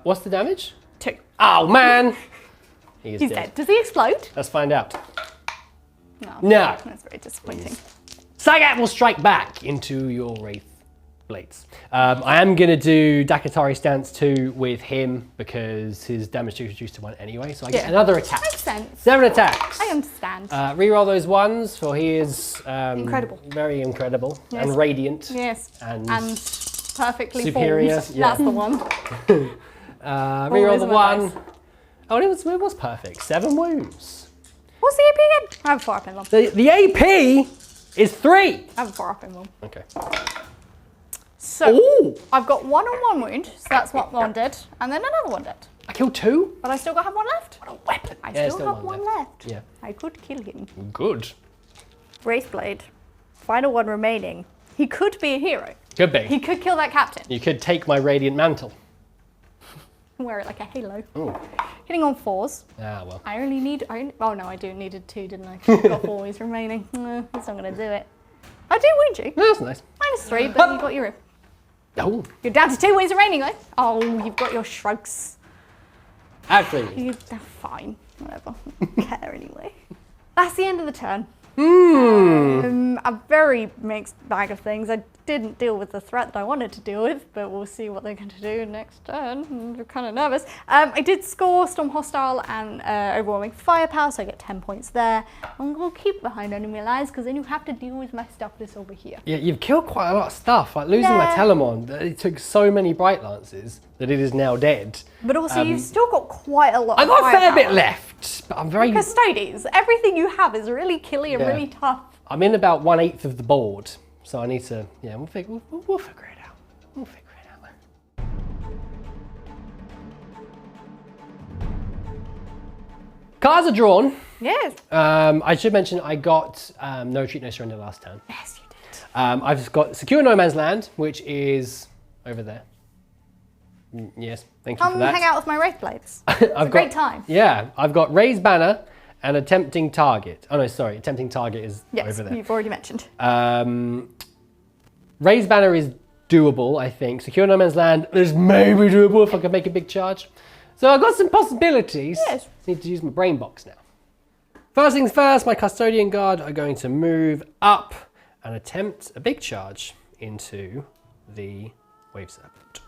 What's the damage? 2. Oh man. He's dead. Does he explode? Let's find out. No. No. That's very disappointing. Sagat will strike back into your Wraith Blades. I am going to do Dakatari Stance 2 with him because his damage is reduced to 1 anyway, so I get another attack. Makes sense. 7 attacks. I understand. Reroll those 1s for he is Incredible. very incredible Yes. and radiant. Yes. And perfectly superior, formed. yeah. That's the one. Reroll is the my 1. dice. Oh, it was perfect. 7 wounds. What's the AP again? I have a 4 up in them. The AP is 3. I have a 4 up in them. Okay. So Ooh! I've got 1 on 1 wound, so that's one dead, and then another 1 dead. I killed 2. But I still got have 1 left. What a weapon. I Yeah, still have 1 left. Yeah. I could kill him. Good. Wraithblade. Final 1 remaining. He could be a hero. Could be. He could kill that captain. You could take my Radiant Mantle. wear it like a halo. Ooh. Hitting on 4s. Ah, well. Oh no, I needed 2, didn't I? I've got 4 wounds remaining. That's not going to do it. I do wound you. That's nice. -3, but you got your... Oh. You're down to 2 wounds remaining though. Oh, you've got your shrugs. Actually. They're fine. Whatever. I don't care anyway. That's the end of the turn. A very mixed bag of things. I didn't deal with the threat that I wanted to deal with, but we'll see what they're going to do next turn. I'm kind of nervous. I did score Storm Hostile and Overwhelming Firepower, so I get 10 points there. I'm going to keep behind enemy lines because then you have to deal with my stuff this over here. Yeah, you've killed quite a lot of stuff. Like losing my Telemon, it took so many Bright Lances that it is now dead. But also, you've still got quite a lot I've of got a fair firepower. bit left, but I'm very... Custodes, everything you have is really killy and really tough. I'm in about 1/8 of the board, so I need to, we'll figure it out. We'll figure it out. Cards are drawn. Yes. I should mention I got No Retreat, No Surrender last turn. Yes, you did. I've got Secure No Man's Land, which is over there. Yes, thank you for Come that. hang out with my Wraith Blades. It's a great time. Yeah, I've got Raise Banner and a Tempting Target. Oh no, sorry, Tempting Target is Yes, over there. you've already mentioned. Raise Banner is doable, I think. Secure No Man's Land is maybe doable if I can make a big charge. So I've got some possibilities. Yes. Need to use my brain box now. First things first, my Custodian Guard are going to move up and attempt a big charge into the Wave Serpent.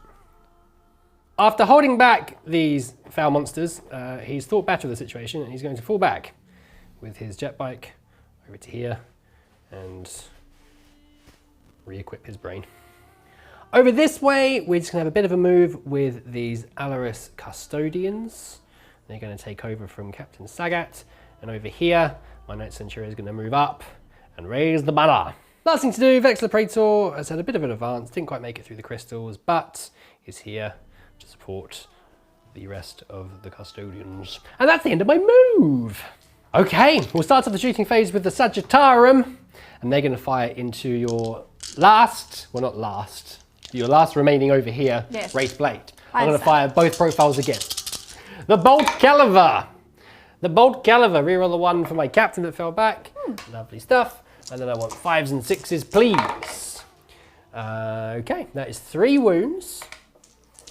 After holding back these foul monsters, he's thought better of the situation and he's going to fall back with his jet bike over to here and re-equip his brain. Over this way, we're just going to have a bit of a move with these Aeldari Custodians. They're going to take over from Captain Sagat. And over here, my Knight Centurion is going to move up and raise the banner. Last thing to do, Vexler Praetor has had a bit of an advance, didn't quite make it through the crystals, but is here to support the rest of the Custodians. And that's the end of my move. Okay, we'll start off the shooting phase with the Sagittarium, and they're going to fire into your last, well not last, your last remaining over here, yes. Wraith Blade. I'm going to fire both profiles again. The Bolt Caliver. The Bolt Caliver, reroll the 1 for my captain that fell back. Lovely stuff. And then I want 5s and 6s, please. Okay, that is 3 wounds.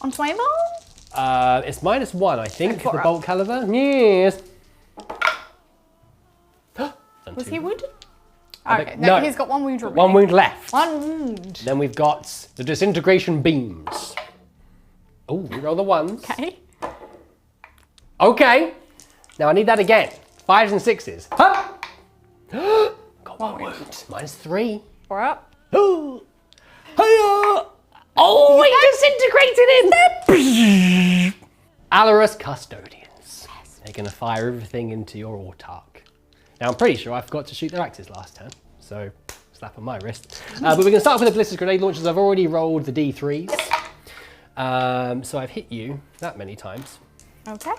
Onto my involve? It's -1, I think, So the far Bolt Caliver. Yes. Was he wounded? I Okay, think- no, no. he's got 1 wound remaining. 1 wound left. 1 wound. Then we've got the Disintegration Beams. Oh, reroll the 1s. Okay. Okay. Now I need that again. 5s and 6s. Huh? Got 1 wound. -3. 4 up. Oh, he disintegrated him! Aeldari Custodians. Yes. They're going to fire everything into your autarch. Now I'm pretty sure I forgot to shoot their axes last turn, so slap on my wrist. But we're going to start with the Blisters Grenade Launchers. I've already rolled the D3s. So I've hit you that many times. Okay.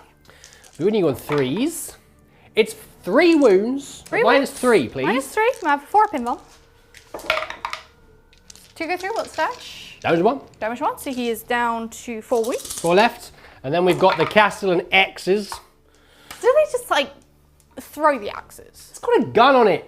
We're winning on 3s. It's 3 wounds. -3, please. -3. Can I have a 4 up involve? 2 go through. What's dash? Damage 1. Damage 1. So he is down to 4 wounds. 4 left. And then we've got the Castellan X's. Do they just like throw the axes? It's got a gun on it.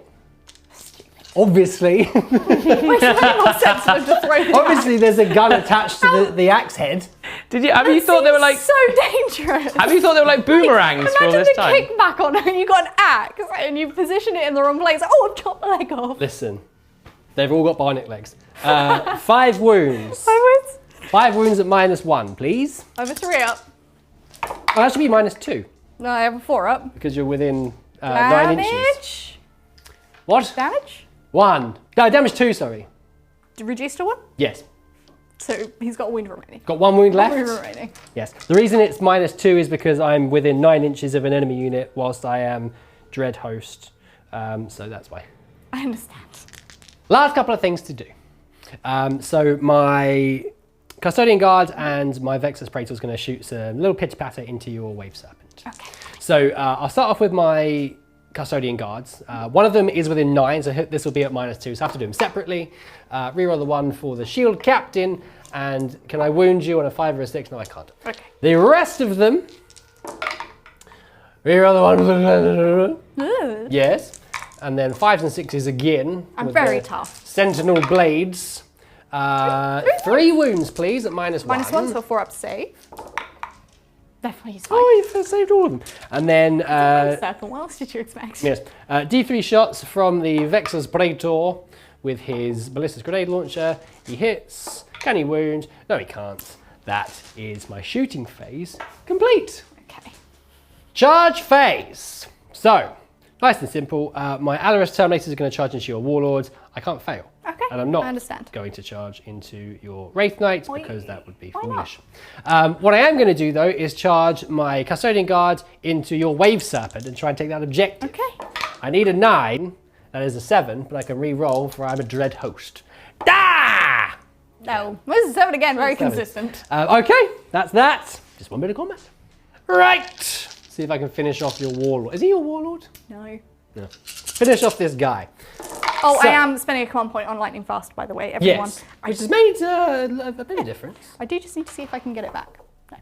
Obviously. Makes way more sense for them to throw the Obviously there's a gun attached to the axe head. Have you thought they were like? so dangerous. Have you thought they were like boomerangs for all Imagine this the time? kickback on it. You got an axe and you position it in the wrong place. Oh, I've chopped the leg off. Listen, they've all got bionic legs. 5 wounds. 5 wounds. 5 wounds at -1, please. I have a 3 up. Oh, that should be -2 No, I have a 4 up. because you're within 9 inches. Damage. What? Damage. 1. No, damage 2, sorry. Reduced to 1. Yes. So he's got a wound remaining. Got 1 wound left. Wound remaining. Yes. The reason it's -2 is because I'm within 9 inches of an enemy unit whilst I am Dread Host. So that's why. I understand. Last couple of things to do. So my Custodian Guard and my Vexus Praetor is going to shoot some little pitter patter into your Wave Serpent. Okay. So I'll start off with my Custodian Guards. One of them is within 9, so this will be at -2, so I have to do them separately. Reroll the 1 for the Shield Captain, And can I wound you on a 5 or a 6? No, I can't. Okay. The rest of them. Reroll the one. Ooh. Yes. And then 5s and 6s again. I'm with very the tough. Sentinel blades. 3 wounds, please, at -1. -1 for 4 up save. Definitely he's fine. Oh, you've saved all of them. And then, Circle. What else did you expect? yes, D3 shots from the Vexus Praetor with his Ballistic Grenade Launcher. He hits. Can he wound? No, he can't. That is my shooting phase complete. Okay. Charge phase. So, nice and simple. My Alaris Terminators are going to charge into your Warlords. I can't fail. Okay, And I'm not I understand. going to charge into your Wraith Knights Oi. because that would be Why foolish. What I am going to do though is charge my Custodian Guard into your Wave Serpent and try and take that objective. Okay. I need a 9, that is a 7, but I can re-roll for I'm a Dread Host. Ah! No. This is 7 again, very 7. consistent. Okay, that's that. Just 1 bit of combat. Right. See if I can finish off your Warlord. Is he your Warlord? No. No. Finish off this guy. Oh, So- I am spending a command point on Lightning Fast, by the way, everyone. Yes, which has made a bit of difference. I do just need to see if I can get it back. No.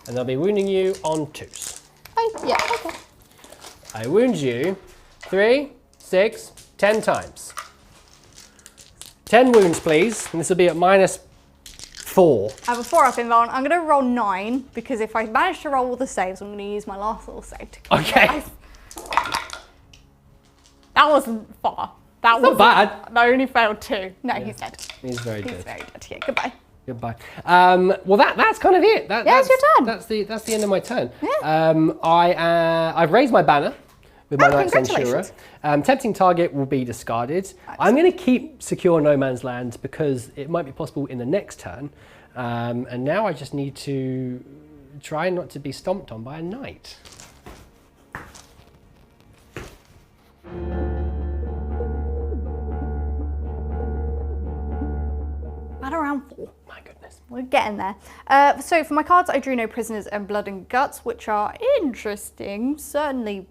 And I'll be wounding you on 2s. Yeah, okay. I wound you 3, 6, 10 times. 10 wounds, please. And this will be at -4. I have a 4 up invuln. I'm going to roll 9 because if I manage to roll all the saves, I'm going to use my last little save to Okay. That wasn't far. That Not was bad. I only failed 2. No, he's dead. He's very He's good. very dead. Yeah, goodbye. Goodbye. Well, that's kind of it. That's your turn. That's the end of my turn. Yeah. I've raised my banner with my Knight Centura. Congratulations. Tempting target will be discarded. I'm going to keep secure no man's land because it might be possible in the next turn. And now I just need to try not to be stomped on by a knight. At around 4. My goodness. We're getting there. So for my cards, I drew no prisoners and blood and guts, which are interesting, certainly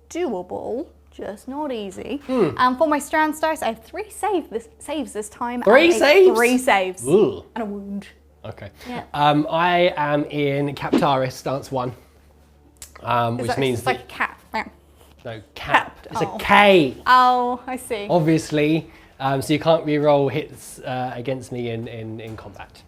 doable, just not easy. And for my strands dice, I have 3 saves this time. 3 and saves? 3 saves. Ooh. And a wound. Okay. Yeah. I am in Captaris stance 1, which means it's like a cat. Yeah. no cap. It's Oh. a K. Oh, I see. Obviously, so you can't re-roll hits against me in combat.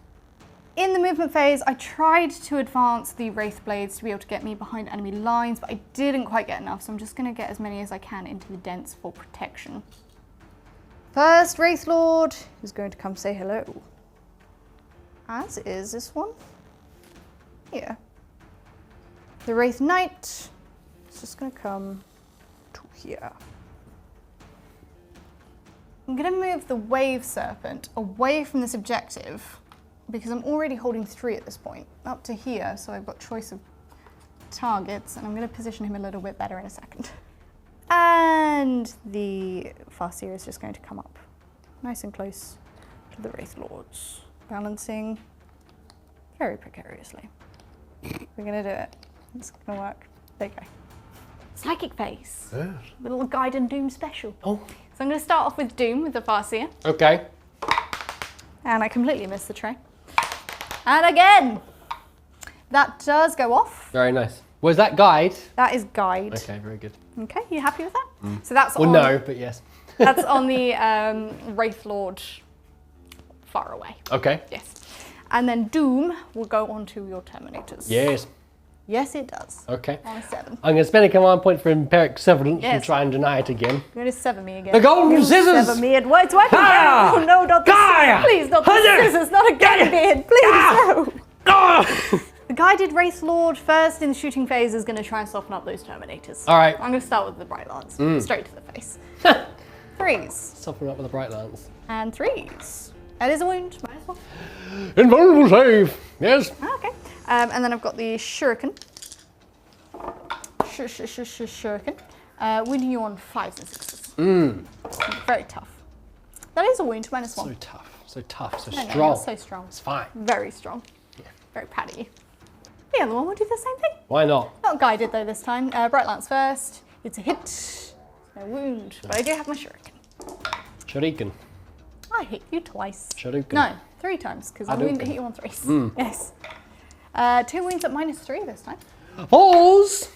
In the movement phase, I tried to advance the Wraith Blades to be able to get me behind enemy lines, but I didn't quite get enough, so I'm just going to get as many as I can into the dents for protection. First Wraith Lord is going to come say hello. As is this one. Here. The Wraith Knight is just going to come to here. I'm going to move the Wave Serpent away from this objective because I'm already holding 3 at this point, up to here, so I've got choice of targets, and I'm going to position him a little bit better in a second. And the Farseer is just going to come up nice and close to the Wraith Lords, balancing very precariously. We're going to do it. It's going to work. There you go. Psychic phase. Yeah. Little Guide and Doom special. Oh. So I'm going to start off with Doom with the Farseer. Okay. And I completely missed the tray. And again! That does go off. Very nice. Was that guide? That is Guide. Okay, very good. Okay, you happy with that? So that's Well, on, no, but yes. that's on the Wraith Lord far away. Okay. Yes. And then Doom will go onto your Terminators. Yes. Yes, it does. Okay. On a 7. I'm going to spend a command point for Empiric Severance Yes. and try and deny it again. You're going to 7 me again. The golden You scissors! 7 me. It's working. Ah! Oh no, not the Gaia! scissors. Please, not the Hunter! scissors. Not again, beard. Please, no. Ah! The Guided Wraith Lord first in the shooting phase is going to try and soften up those Terminators. All right. I'm going to start with the Bright Lance. Straight to the face. 3s. Soften up with a bright lance. And 3s. That is a wound. -1. Invulnerable save. Yes. Okay. And then I've got the Shuriken. Shuriken. Wounding you on 5s and 6s. Very tough. That is a wound, -1. So tough. So tough. So No, strong. you're so strong. It's fine. Very strong. Very proud of you. The other one will do the same thing. Why not? Not guided though this time. Bright Lance first. It's a hit. No wound. But I do have my Shuriken. Shuriken. I hit you twice. Shuriken. No, 3 times, because I'm going to hit you on 3s. Yes. 2 wounds at -3 this time. Balls!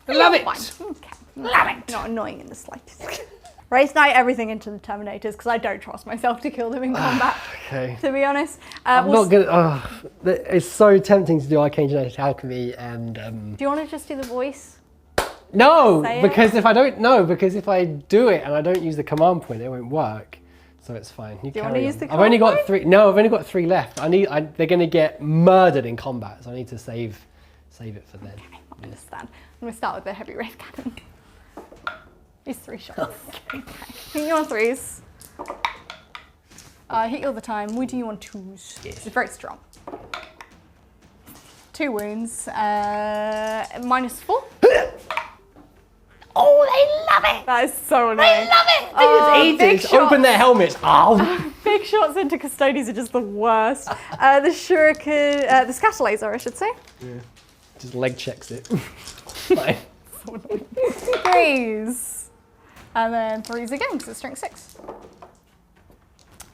I love it! Fine. Okay. Love it! Not annoying in the slightest. Wraith Knight everything into the Terminators, because I don't trust myself to kill them in combat, Okay. to be honest. I'm not gonna. It's so tempting to do Arcane Genetic Alchemy and. Do you want to just do the voice? No, Say it. because if I don't know, because if I do it and I don't use the command point, it won't work. So it's fine. Do you want to use the I've only got command 3. No, I've only got 3 left. They're gonna get murdered in combat, so I need to save it for then. Okay, I understand. I'm going to start with the heavy Wraith Cannon. These 3 shots. Okay. Hit you on 3s. Hit you all the time. Wound you on 2s. Yes. It's very strong. 2 wounds. -4. Oh, they love it! That is so annoying. They love it! They just eat it, just open their helmets. Oh. Big shots into Custodes are just the worst. The Shuriken, the Scatter Laser, I should say. Yeah. Just leg checks it. Fine. 3s. And then 3s again, because it's strength 6.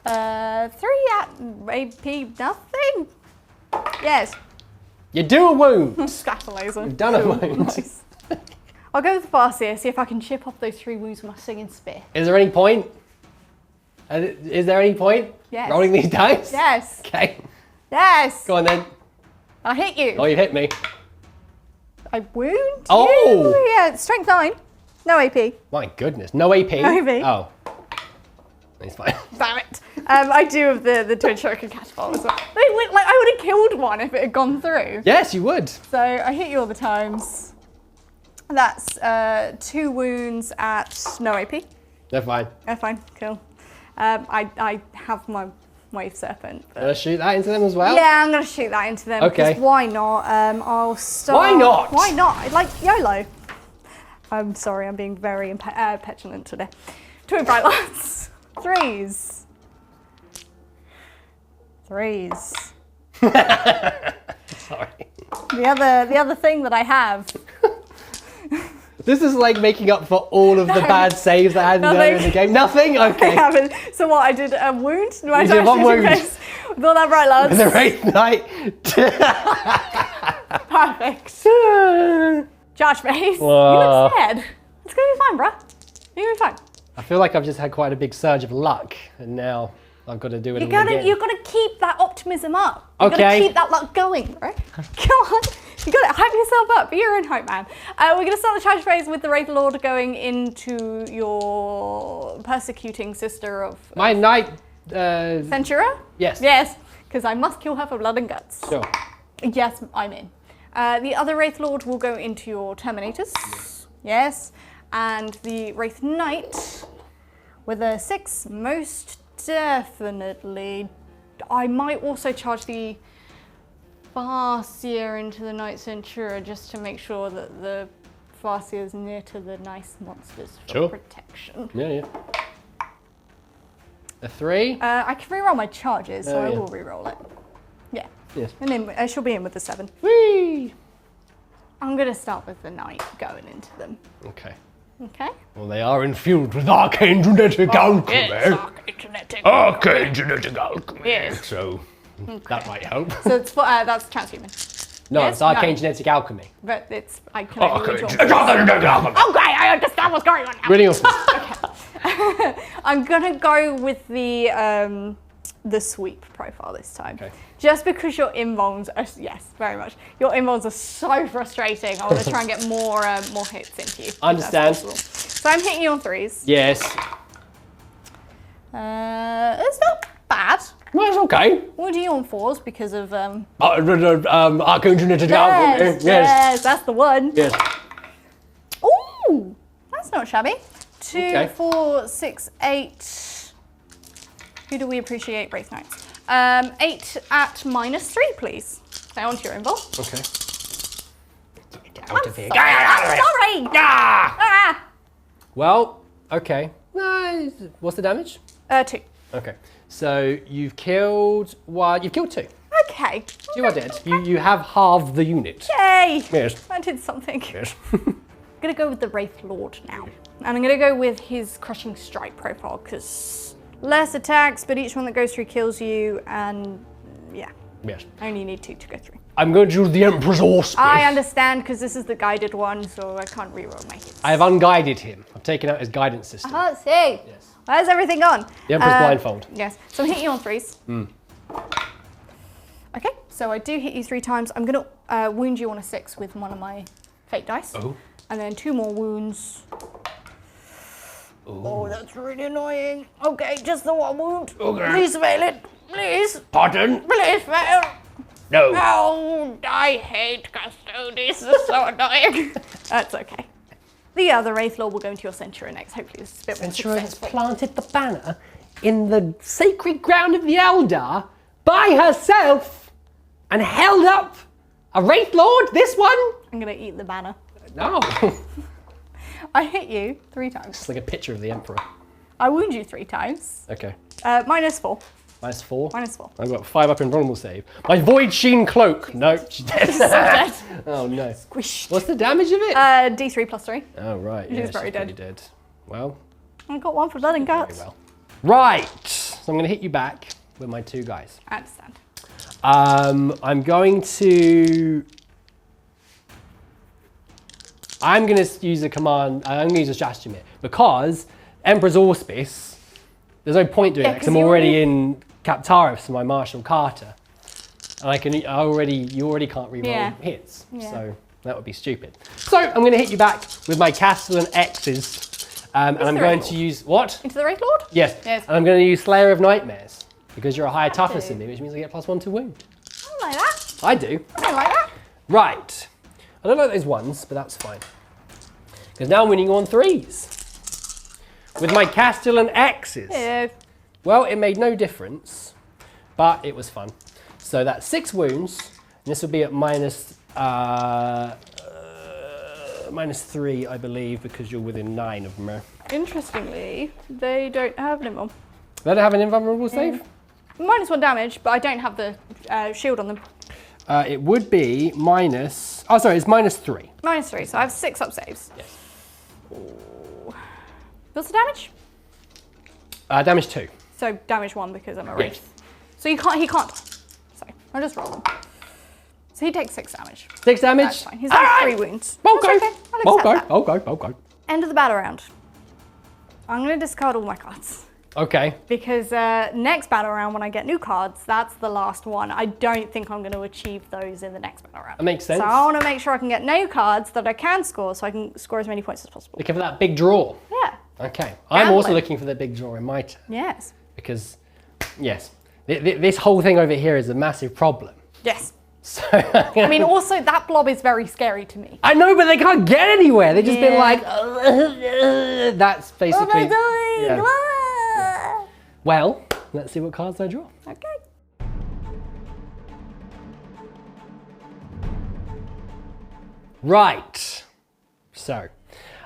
3 at AP, nothing. Yes. You do a wound. Scatter Laser. You've done a wound. Nice. I'll go with the Farseer, see if I can chip off those 3 wounds with my Singing Spear. Is there any point? Is there any point? Yes. Rolling these dice? Yes. Okay. Yes. Go on then. I'll hit you. Oh, you hit me. I wound Oh. you. Yeah, it's strength 9. No AP. My goodness. No AP? No AP. Oh. It's fine. Damn it. I do have the Twin Shuriken Catapult as well. Like, I would have killed one if it had gone through. Yes, you would. So I hit you all the times. That's 2 wounds at no AP. They're fine. Oh, fine, cool. I have my Wave Serpent. But... Gonna shoot that into them as well? Yeah, I'm gonna shoot that into them. Okay. Because why not? I'll start. Why not? Why not? I like YOLO. I'm sorry, I'm being very petulant today. 2 Bright Lights. 3s. 3s. Sorry. The other thing that I have. This is like making up for all of the bad saves that I had earlier in the game. Nothing? Okay. I haven't. So what? I did a wound. You did 1 wound. With all that Bright Lights. The Wraith Knight. Perfect. Charge phase. Whoa. You look scared. It's gonna be fine, bruh. You're gonna be fine. I feel like I've just had quite a big surge of luck, and now I've got to do it all again. You've got to keep that optimism up. You've got Okay. to keep that luck going, bro. Come on. You got to hype yourself up. Be your own hype man. We're going to start the charge phase with the Wraith Lord going into your persecuting sister of My knight. Centura? Yes. Yes, because I must kill her for blood and guts. Sure. Yes, I'm in. The other Wraith Lord will go into your Terminators. Yes. And the Wraith Knight with a 6, most definitely. I might also charge the Farseer into the Knight Centura just to make sure that the Farseer is near to the nice monsters for Sure. protection. Yeah. A 3. I can reroll my charges, so I yeah. will reroll it. Yeah. Yes. And then I shall be in with the 7. Whee! I'm going to start with the Knight going into them. Okay. Okay? Well, they are infused with arcane genetic alchemy. Yes, arcane genetic. Arcane genetic alchemy. Yes. So that might help. So it's that's transhuman. No, Yes? it's arcane No. genetic alchemy. But it's I can only Arcane read genetic your- alchemy. Okay, I understand what's going on now. Reading off. I'm gonna go with the sweep profile this time. Okay. Just because your invulns are, yes, very much. Your invulns are so frustrating. I want to try and get more hits into you. if that's Understand. possible. So I'm hitting you on 3s. Yes. It's not bad. Well, it's okay. What do you on 4s because of Arcane genetic alchemy. yes, that's the one. Yes. Ooh, that's not shabby. 2, Okay. 4, 6, 8. Who do we appreciate? Wraith Knights. 8 at -3, please. Stay on to your invul. Okay. Get I'm out of here. sorry. Ah! Well, okay. No, what's the damage? 2. Okay. So you've killed one. You've killed 2. Okay. You are dead. You have halved the unit. Yay! Yes. I did something. Yes. I'm gonna go with the Wraith Lord now. And I'm gonna go with his Crushing Strike profile, because Less attacks, but each one that goes through kills you, and yeah. Yes. I only need 2 to go through. I'm going to use the Emperor's Auspice. I understand, because this is the guided one, so I can't reroll my hits. I have unguided him. I've taken out his guidance system. I can't see. Yes. Where's everything gone? The Emperor's blindfold. Yes. So I'm hitting you on 3s. Okay, so I do hit you 3 times. I'm going to wound you on a 6 with one of my fate dice. Oh. And then 2 more wounds. Ooh. Oh, that's really annoying. Okay, just the 1 wound. Okay. Please fail it. Please. Pardon? Please fail. No. Oh, I hate Custodes. This is so annoying. That's okay. The other Wraith Lord will go into your Centura next. Hopefully this is a bit more Centura has successful. planted the banner in the sacred ground of the Eldar by herself and held up a Wraith Lord, this one? I'm going to eat the banner. No. I hit you 3 times. It's like a picture of the Emperor. I wound you 3 times. Okay. -4. -4. -4. I've got 5 up in vulnerable save. My Void Sheen Cloak. No, she's dead. Dead. Oh no. Squished. What's the damage of it? D3 plus 3. Oh right, yeah, She's very pretty dead. Well, I got 1 for blood and very guts. well. Right, so I'm going to hit you back with my 2 guys. I understand. I'm going to use a command. I'm going to use a strategy here because Emperor's Auspice. There's no point doing Yeah, that because 'cause I'm you already in Captaris for my Marshal Carter, and you already can't reroll Yeah. hits, Yeah. so that would be stupid. So I'm going to hit you back with my Castellan X's, and I'm the going Wraith to use what? Into the Wraith Lord? Yes. Yes. And I'm going to use Slayer of Nightmares because you're a higher toughness do. than me, which means I get +1 to wound. I don't like that. I do. I don't like that. Right. I don't like those ones, but that's fine. Because now I'm winning on 3s. With my Castellan X's. Yeah. Well, it made no difference, but it was fun. So that's 6 wounds, and this will be at -3, I believe, because you're within 9 of them. Interestingly, they don't have an invuln. They don't have an invulnerable save? -1 damage, but I don't have the shield on them. It would be minus... Oh, sorry, it's -3. -3, so I have 6 up saves. Yes. Ooh. What's the damage? Damage 2. So damage 1 because I'm a wraith. So he can't. So I'll just roll them. So he takes 6 damage. 6 damage? That's fine. He's got 3 wounds. Okay. That's okay. I'll accept that. Okay. End of the battle round. I'm going to discard all my cards. Okay. Because next battle round, when I get new cards, that's the last one. I don't think I'm going to achieve those in the next battle round. That makes sense. So I want to make sure I can get new cards that I can score so I can score as many points as possible. Looking for that big draw. Yeah. Okay. I'm also Gambling. looking for the big draw in my turn. Yes. Because, yes, this whole thing over here is a massive problem. Yes. So, I mean, also, that blob is very scary to me. I know, but they can't get anywhere. They've just been Yeah. like, that's basically. What am I doing? yeah. Ah. Well, let's see what cards I draw. Okay. Right. So,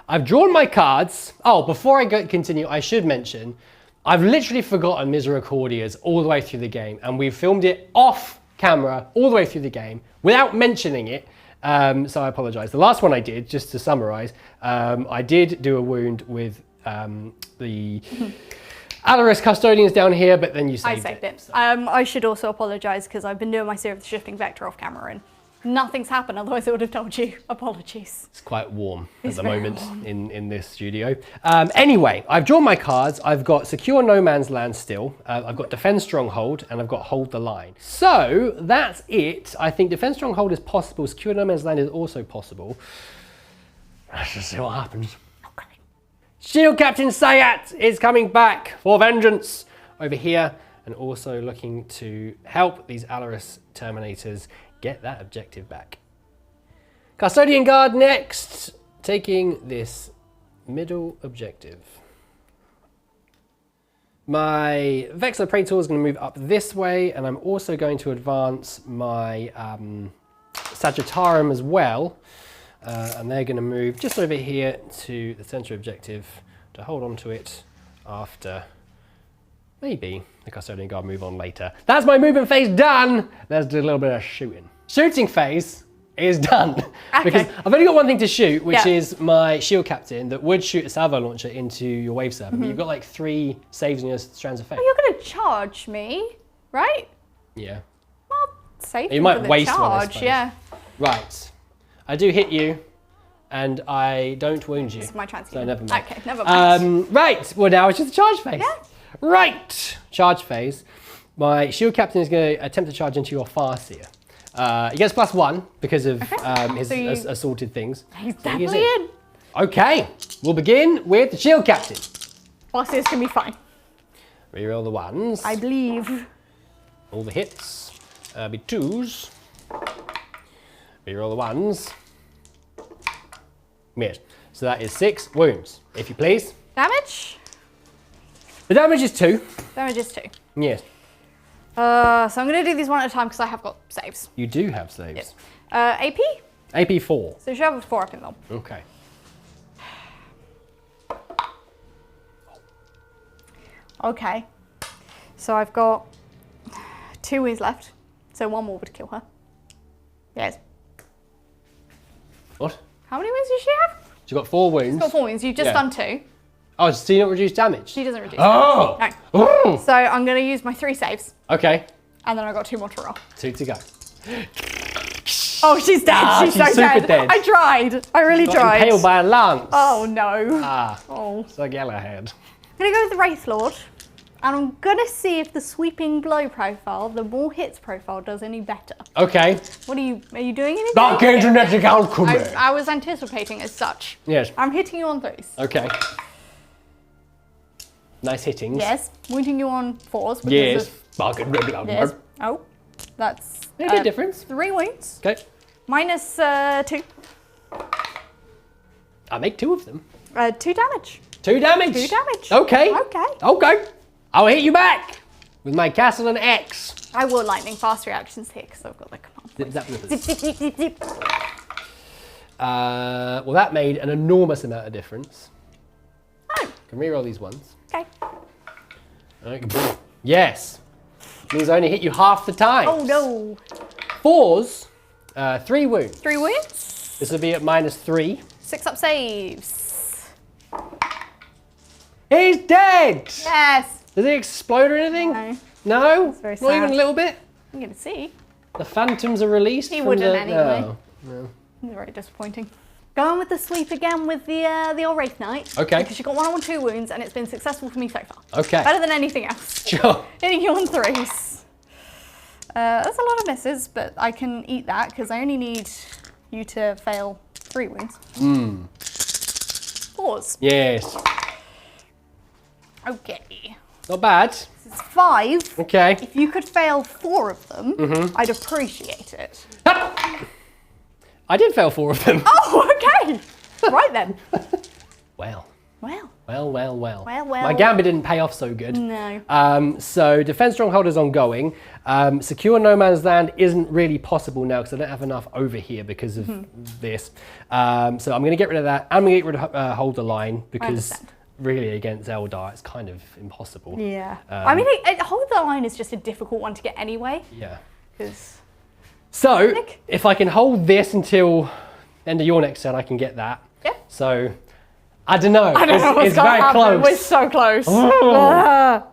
I've drawn my cards. Oh, before I continue, I should mention, I've literally forgotten Misericordias all the way through the game, and we've filmed it off camera all the way through the game without mentioning it. So I apologize. The last one I did, just to summarize, I did do a wound with the Aeldari Custodians down here, but then you saved it. So. I should also apologise because I've been doing my series of shifting vector off camera and nothing's happened, otherwise I would have told you. Apologies. It's quite warm It's at the very moment warm. in this studio. Anyway, I've drawn my cards. I've got Secure No Man's Land still. I've got Defend Stronghold, and I've got Hold the Line. So that's it. I think Defend Stronghold is possible. Secure No Man's Land is also possible. Let's just see what happens. Okay. Shield Captain Sayat is coming back for vengeance over here, and also looking to help these Aeldari Terminators get that objective back. Custodian Guard next, taking this middle objective. My Vexler Praetor is going to move up this way, and I'm also going to advance my Sagittarium as well. And they're going to move just over here to the center objective to hold on to it after maybe the Custodian Guard move on later. That's my movement phase done. Let's do a little bit of shooting. Shooting phase is done. Okay. Because I've only got one thing to shoot, which Yeah. is my shield captain that would shoot a salvo launcher into your wave server. Mm-hmm. But you've got like 3 saves in your Strands of Fate. Oh, you're going to charge me, right? Yeah. Well, save You him might for the waste one, I charge, suppose. yeah. Right. I do hit you, and I don't wound you. It's my chance. So never mind. Okay, never mind. Right. Well, now it's just a charge phase. Yeah. Right. Charge phase. My shield captain is going to attempt to charge into your Farseer. He gets +1 because of his So you- assorted things. He's So he is definitely in. Okay. We'll begin with the shield captain. Farseer's going to be fine. Reroll the 1s. I believe. All the hits. Be 2s. Reroll the 1s. Miss. So that is 6 wounds, if you please. Damage? The damage is 2. Damage is 2. Yes. So I'm going to do these one at a time because I have got saves. You do have saves. Yes. AP? AP 4. So you should have a 4 up in them. Okay. Okay. So I've got 2 wounds left. So 1 more would kill her. Yes. What? How many wounds does she have? She's got 4 wounds. She's got 4 wounds. You've just Yeah. done 2. Oh, so you not reduce damage? She doesn't reduce. Oh! No. So I'm going to use my 3 saves. Okay. And then I've got 2 more to roll. 2 to go. Oh, she's dead. Ah, she's she's so super dead. I tried. I really Got tried. impaled by a lance. Oh no. Ah, Oh. it's like Yellowhead. I'm going to go with the Wraith Lord. And I'm going to see if the sweeping blow profile, the more hits profile, does any better. Okay. What are you doing anything? Dark Genetic Alchemy. I was anticipating as such. Yes. I'm hitting you on 3s. Okay. Nice hittings. Yes. Wounding you on 4s. because Yes. of- Bargain regular. Yes. Oh. That's A bit difference. 3 wounds. Okay. Minus 2. I make 2 of them. 2 damage. 2 damage. 2 damage. Okay. Okay. Okay. I'll hit you back with my Castle and X. I will lightning fast reactions here because I've got the command. Zip, zap, zip. Zip, zip, zip, zip, zip. Well, that made an enormous amount of difference. Oh, Can reroll these ones. okay. Okay. Yes. Means I only hit you half the time. Oh no. 4s, 3 wounds. 3 wounds. This will be at -3. 6 up saves. He's dead! Yes. Does he explode or anything? No. No? That's very Not even sad. a little bit? I'm going to see. The phantoms are released He from wouldn't the... anyway. No. It's very disappointing. Going with the sweep again with the old Wraith Knight. Okay. Because she got 1 on 2 wounds and it's been successful for me so far. Okay. Better than anything else. Sure. Hitting you on 3s. That's a lot of misses, but I can eat that because I only need you to fail 3 wounds. 4s. Yes. Okay. Not bad. This is 5. Okay. If you could fail 4 of them, I'd appreciate it. I did fail 4 of them. Oh, okay. Right then. Well. Well. Well. Well, well. My gambit didn't pay off so good. No. So Defense Stronghold is ongoing. Secure No Man's Land isn't really possible now because I don't have enough over here because of this. So I'm going to get rid of that. I'm going to get rid of Hold the Line because understand. really against Eldar it's kind of impossible. Yeah. I mean, Hold the Line is just a difficult one to get anyway. Yeah. Because So Nick? if I can hold this until end of your next turn, I can get that. Yeah. So I don't know. I don't know what's it's going to very happen. close. We're so close. Oh. Ah.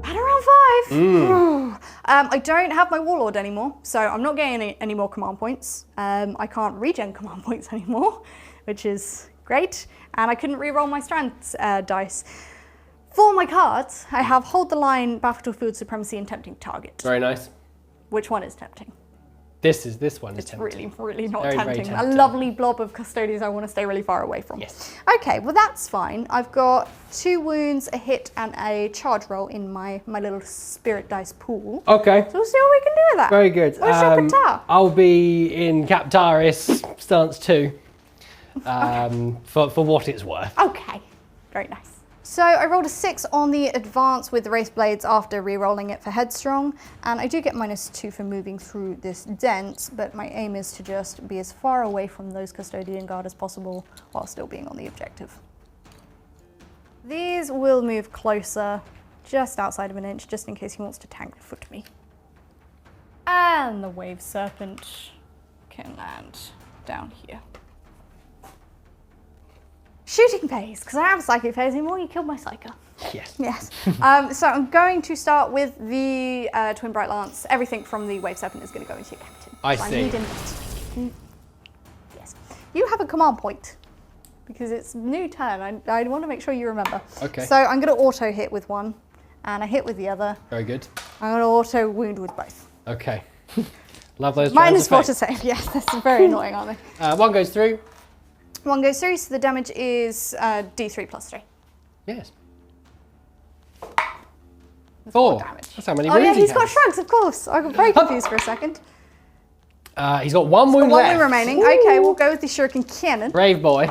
At around 5. I don't have my Warlord anymore, so I'm not getting any more command points. I can't regen command points anymore, which is great. And I couldn't re-roll my Strands dice. For my cards, I have Hold the Line, Battlefield Supremacy, and Tempting Target. Very nice. Which one is tempting? This one is It's tempting. really not Very, very tempting. A tempting. lovely blob of Custodians I want to stay really far away from. Yes. Okay, well that's fine. I've got 2 wounds, a hit, and a charge roll in my little spirit dice pool. Okay. So we'll see what we can do with that. Very good. Where's your Qatar? I'll be in Captaris stance 2 for what it's worth. Okay, very nice. So I rolled a 6 on the advance with the Race Blades after re-rolling it for Headstrong, and I do get -2 for moving through this dent, but my aim is to just be as far away from those Custodian Guard as possible while still being on the objective. These will move closer just outside of an inch, just in case he wants to tank foot me. And the Wave Serpent can land down here. Shooting phase, because I don't have a psychic phase anymore, you killed my psycho. Yes. Yes. So I'm going to start with the Twin Bright Lance. Everything from the Wave Serpent is going to go into your captain. I So see. need yes. You have a command point, because it's new turn. I want to make sure you remember. Okay. So I'm going to auto hit with one, and I hit with the other. Very good. I'm going to auto wound with both. Okay. Love those. Minus 4 Skeins to of save. Yes, that's very annoying, aren't they? Fate. One goes through. One goes through, so the damage is D3 plus 3. Yes. That's 4. damage. That's how many Oh wounds yeah, he he's got has. shrugs, of course. I got very confused for a second. He's got one wound One left. wound remaining. Okay, we'll go with the Shuriken Cannon. Brave boy.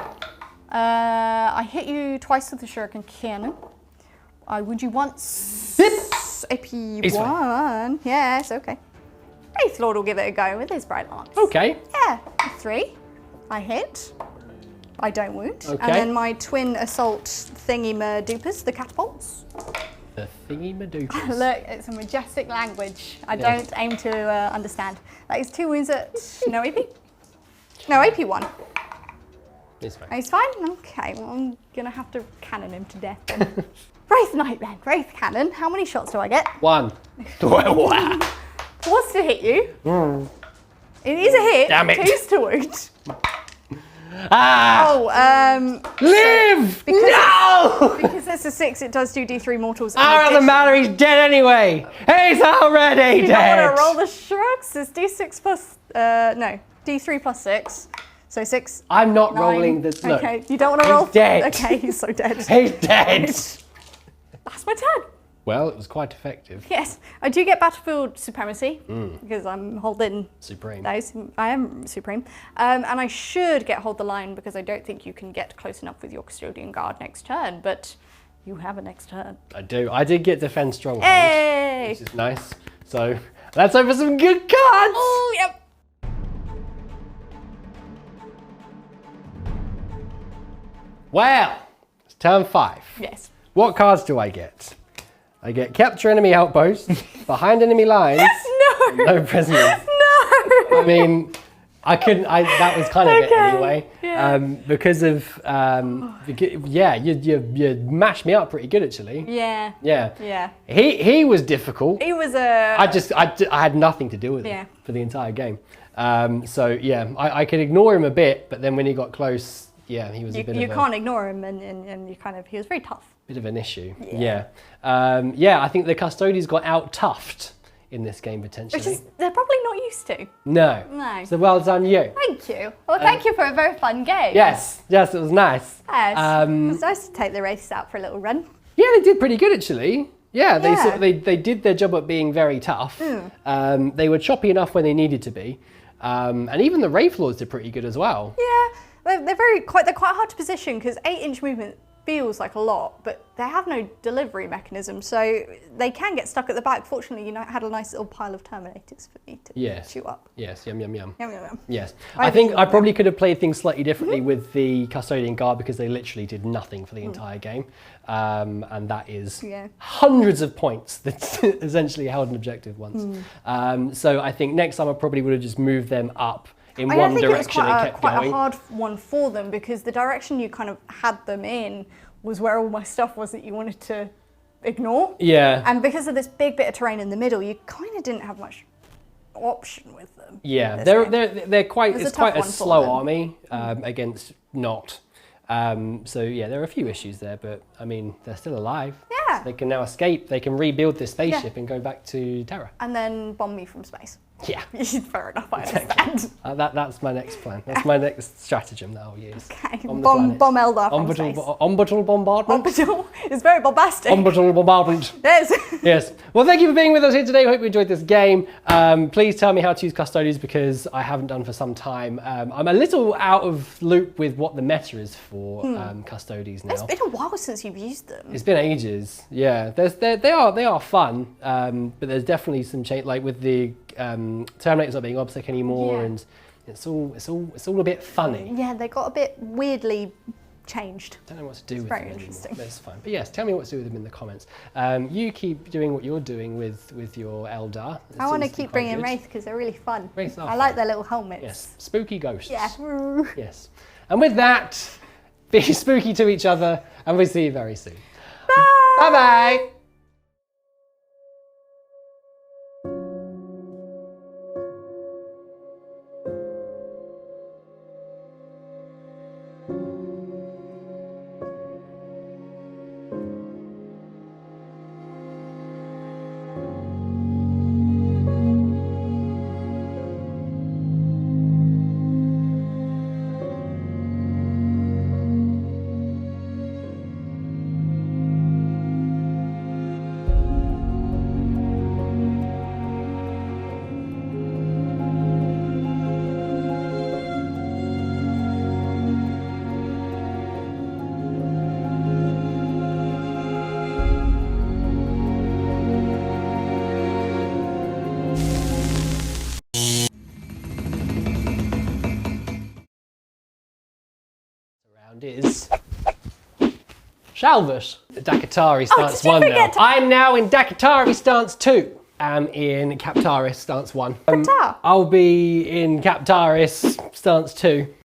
I hit you twice with the Shuriken Cannon. I wound you once. AP He's 1. Yes, okay. Wraith Lord will give it a go with his Bright Lance. Okay. Yeah, 3. I hit. I don't wound. Okay. And then my twin assault thingy madupus, the catapults. The thingy madoopers. Look, it's a majestic language. I Yeah. don't aim to understand. That is 2 wounds at no AP. No, AP 1. It's fine. He's fine? Okay, well, I'm gonna have to cannon him to death then. Wraith Knight then, Wraith Cannon. How many shots do I get? 1. Wow. What's to hit you? It is a hit. Damn it. 2's to wound. Ah! Oh, Live! No! because it's a 6, it does do D3 mortals. Oh, doesn't matter, he's dead anyway. He's already You dead. don't want to roll the shrugs. It's D6 plus, no, D3 plus 6. So 6. I'm not 9. rolling the. Look, Okay, you don't want to he's roll. dead. Okay, he's so dead. He's dead. That's my turn. Well, it was quite effective. Yes, I do get battlefield supremacy because I'm holding Supreme. those. I am supreme, and I should get hold the line because I don't think you can get close enough with your custodian guard next turn. But you have a next turn. I do. I did get defend stronghold, Hey! which is nice. So let's hope for some good cards. Oh, yep. Well, it's turn 5. Yes. What cards do I get? I get capture enemy outpost, behind enemy lines, No. no prisoners. No. I mean, that was kind of it Okay, anyway. yeah. Because of, yeah, you mashed me up pretty good actually. Yeah. Yeah. Yeah. He was difficult. He was a. I had nothing to do with Yeah. him for the entire game. So yeah, I could ignore him a bit, but then when he got close, yeah, he was a bit You of a... can't ignore him, and you kind of. He was very tough. Bit of an issue. Yeah. Yeah, I think the Custodes got out-toughed in this game potentially. Which is they're probably not used to. No. No. So well done you. Thank you. Well, thank you for a very fun game. Yes, it was nice. Yes. It was nice to take the race out for a little run. Yeah, they did pretty good actually. Yeah, they Yeah. Sort of, they did their job at being very tough. They were choppy enough when they needed to be. And even the Wraith Lords did pretty good as well. Yeah, they're quite hard to position because 8-inch movement feels like a lot, but they have no delivery mechanism, so they can get stuck at the back. Fortunately, you know, I had a nice little pile of Terminators for me to chew up. Yes, yum, yum, yum. Yum, yum, yum. Yes. I I think think- I probably could have played things slightly differently with the Custodian Guard because they literally did nothing for the entire game. And that is hundreds of points that essentially held an objective once. So I think next time I probably would have just moved them up in one direction and kept quite going. a hard one for them because the direction you kind of had them in was where all my stuff was that you wanted to ignore. Yeah. And because of this big bit of terrain in the middle, you kind of didn't have much option with them. Yeah, this game. they're quite, It was it's a tough quite a one for slow them. army against not. So yeah, there are a few issues there, but I mean, they're still alive. Yeah. So they can now escape, they can rebuild this spaceship and go back to Terra. And then bomb me from space. Yeah. Fair enough, I understand. That's my next plan. That's my next stratagem that I'll use. Okay, On the bomb planet. Eldar from space. Orbital bombardment. It's very bombastic. Orbital bombardment. Yes. Yes. Well, thank you for being with us here today. Hope you enjoyed this game. Please tell me how to use Custodes because I haven't done for some time. I'm a little out of loop with what the meta is for Custodes now. It's been a while since you've used them. It's been ages. Yeah, they are fun, but there's definitely some change, like with the Terminators not being obsec anymore, Yeah. and it's all a bit funny. Yeah, they got a bit weirdly changed. I don't know what to do with very them anymore. interesting. That's fine. But yes, tell me what to do with them in the comments. You keep doing what you're doing with your Eldar. It I want to seems be keep quite bringing good. Wraith because they're really fun. Wraiths are I like fun. their little helmets. Yes, spooky ghosts. Yeah. Yes. And with that, be spooky to each other, and we'll see you very soon. Bye. Bye-bye. Is Shalvus. Dakatari stance did you 1 now. forget to- I'm now in Dakatari stance 2. I'm in Captaris stance 1. Qatar. I'll be in Captaris stance 2.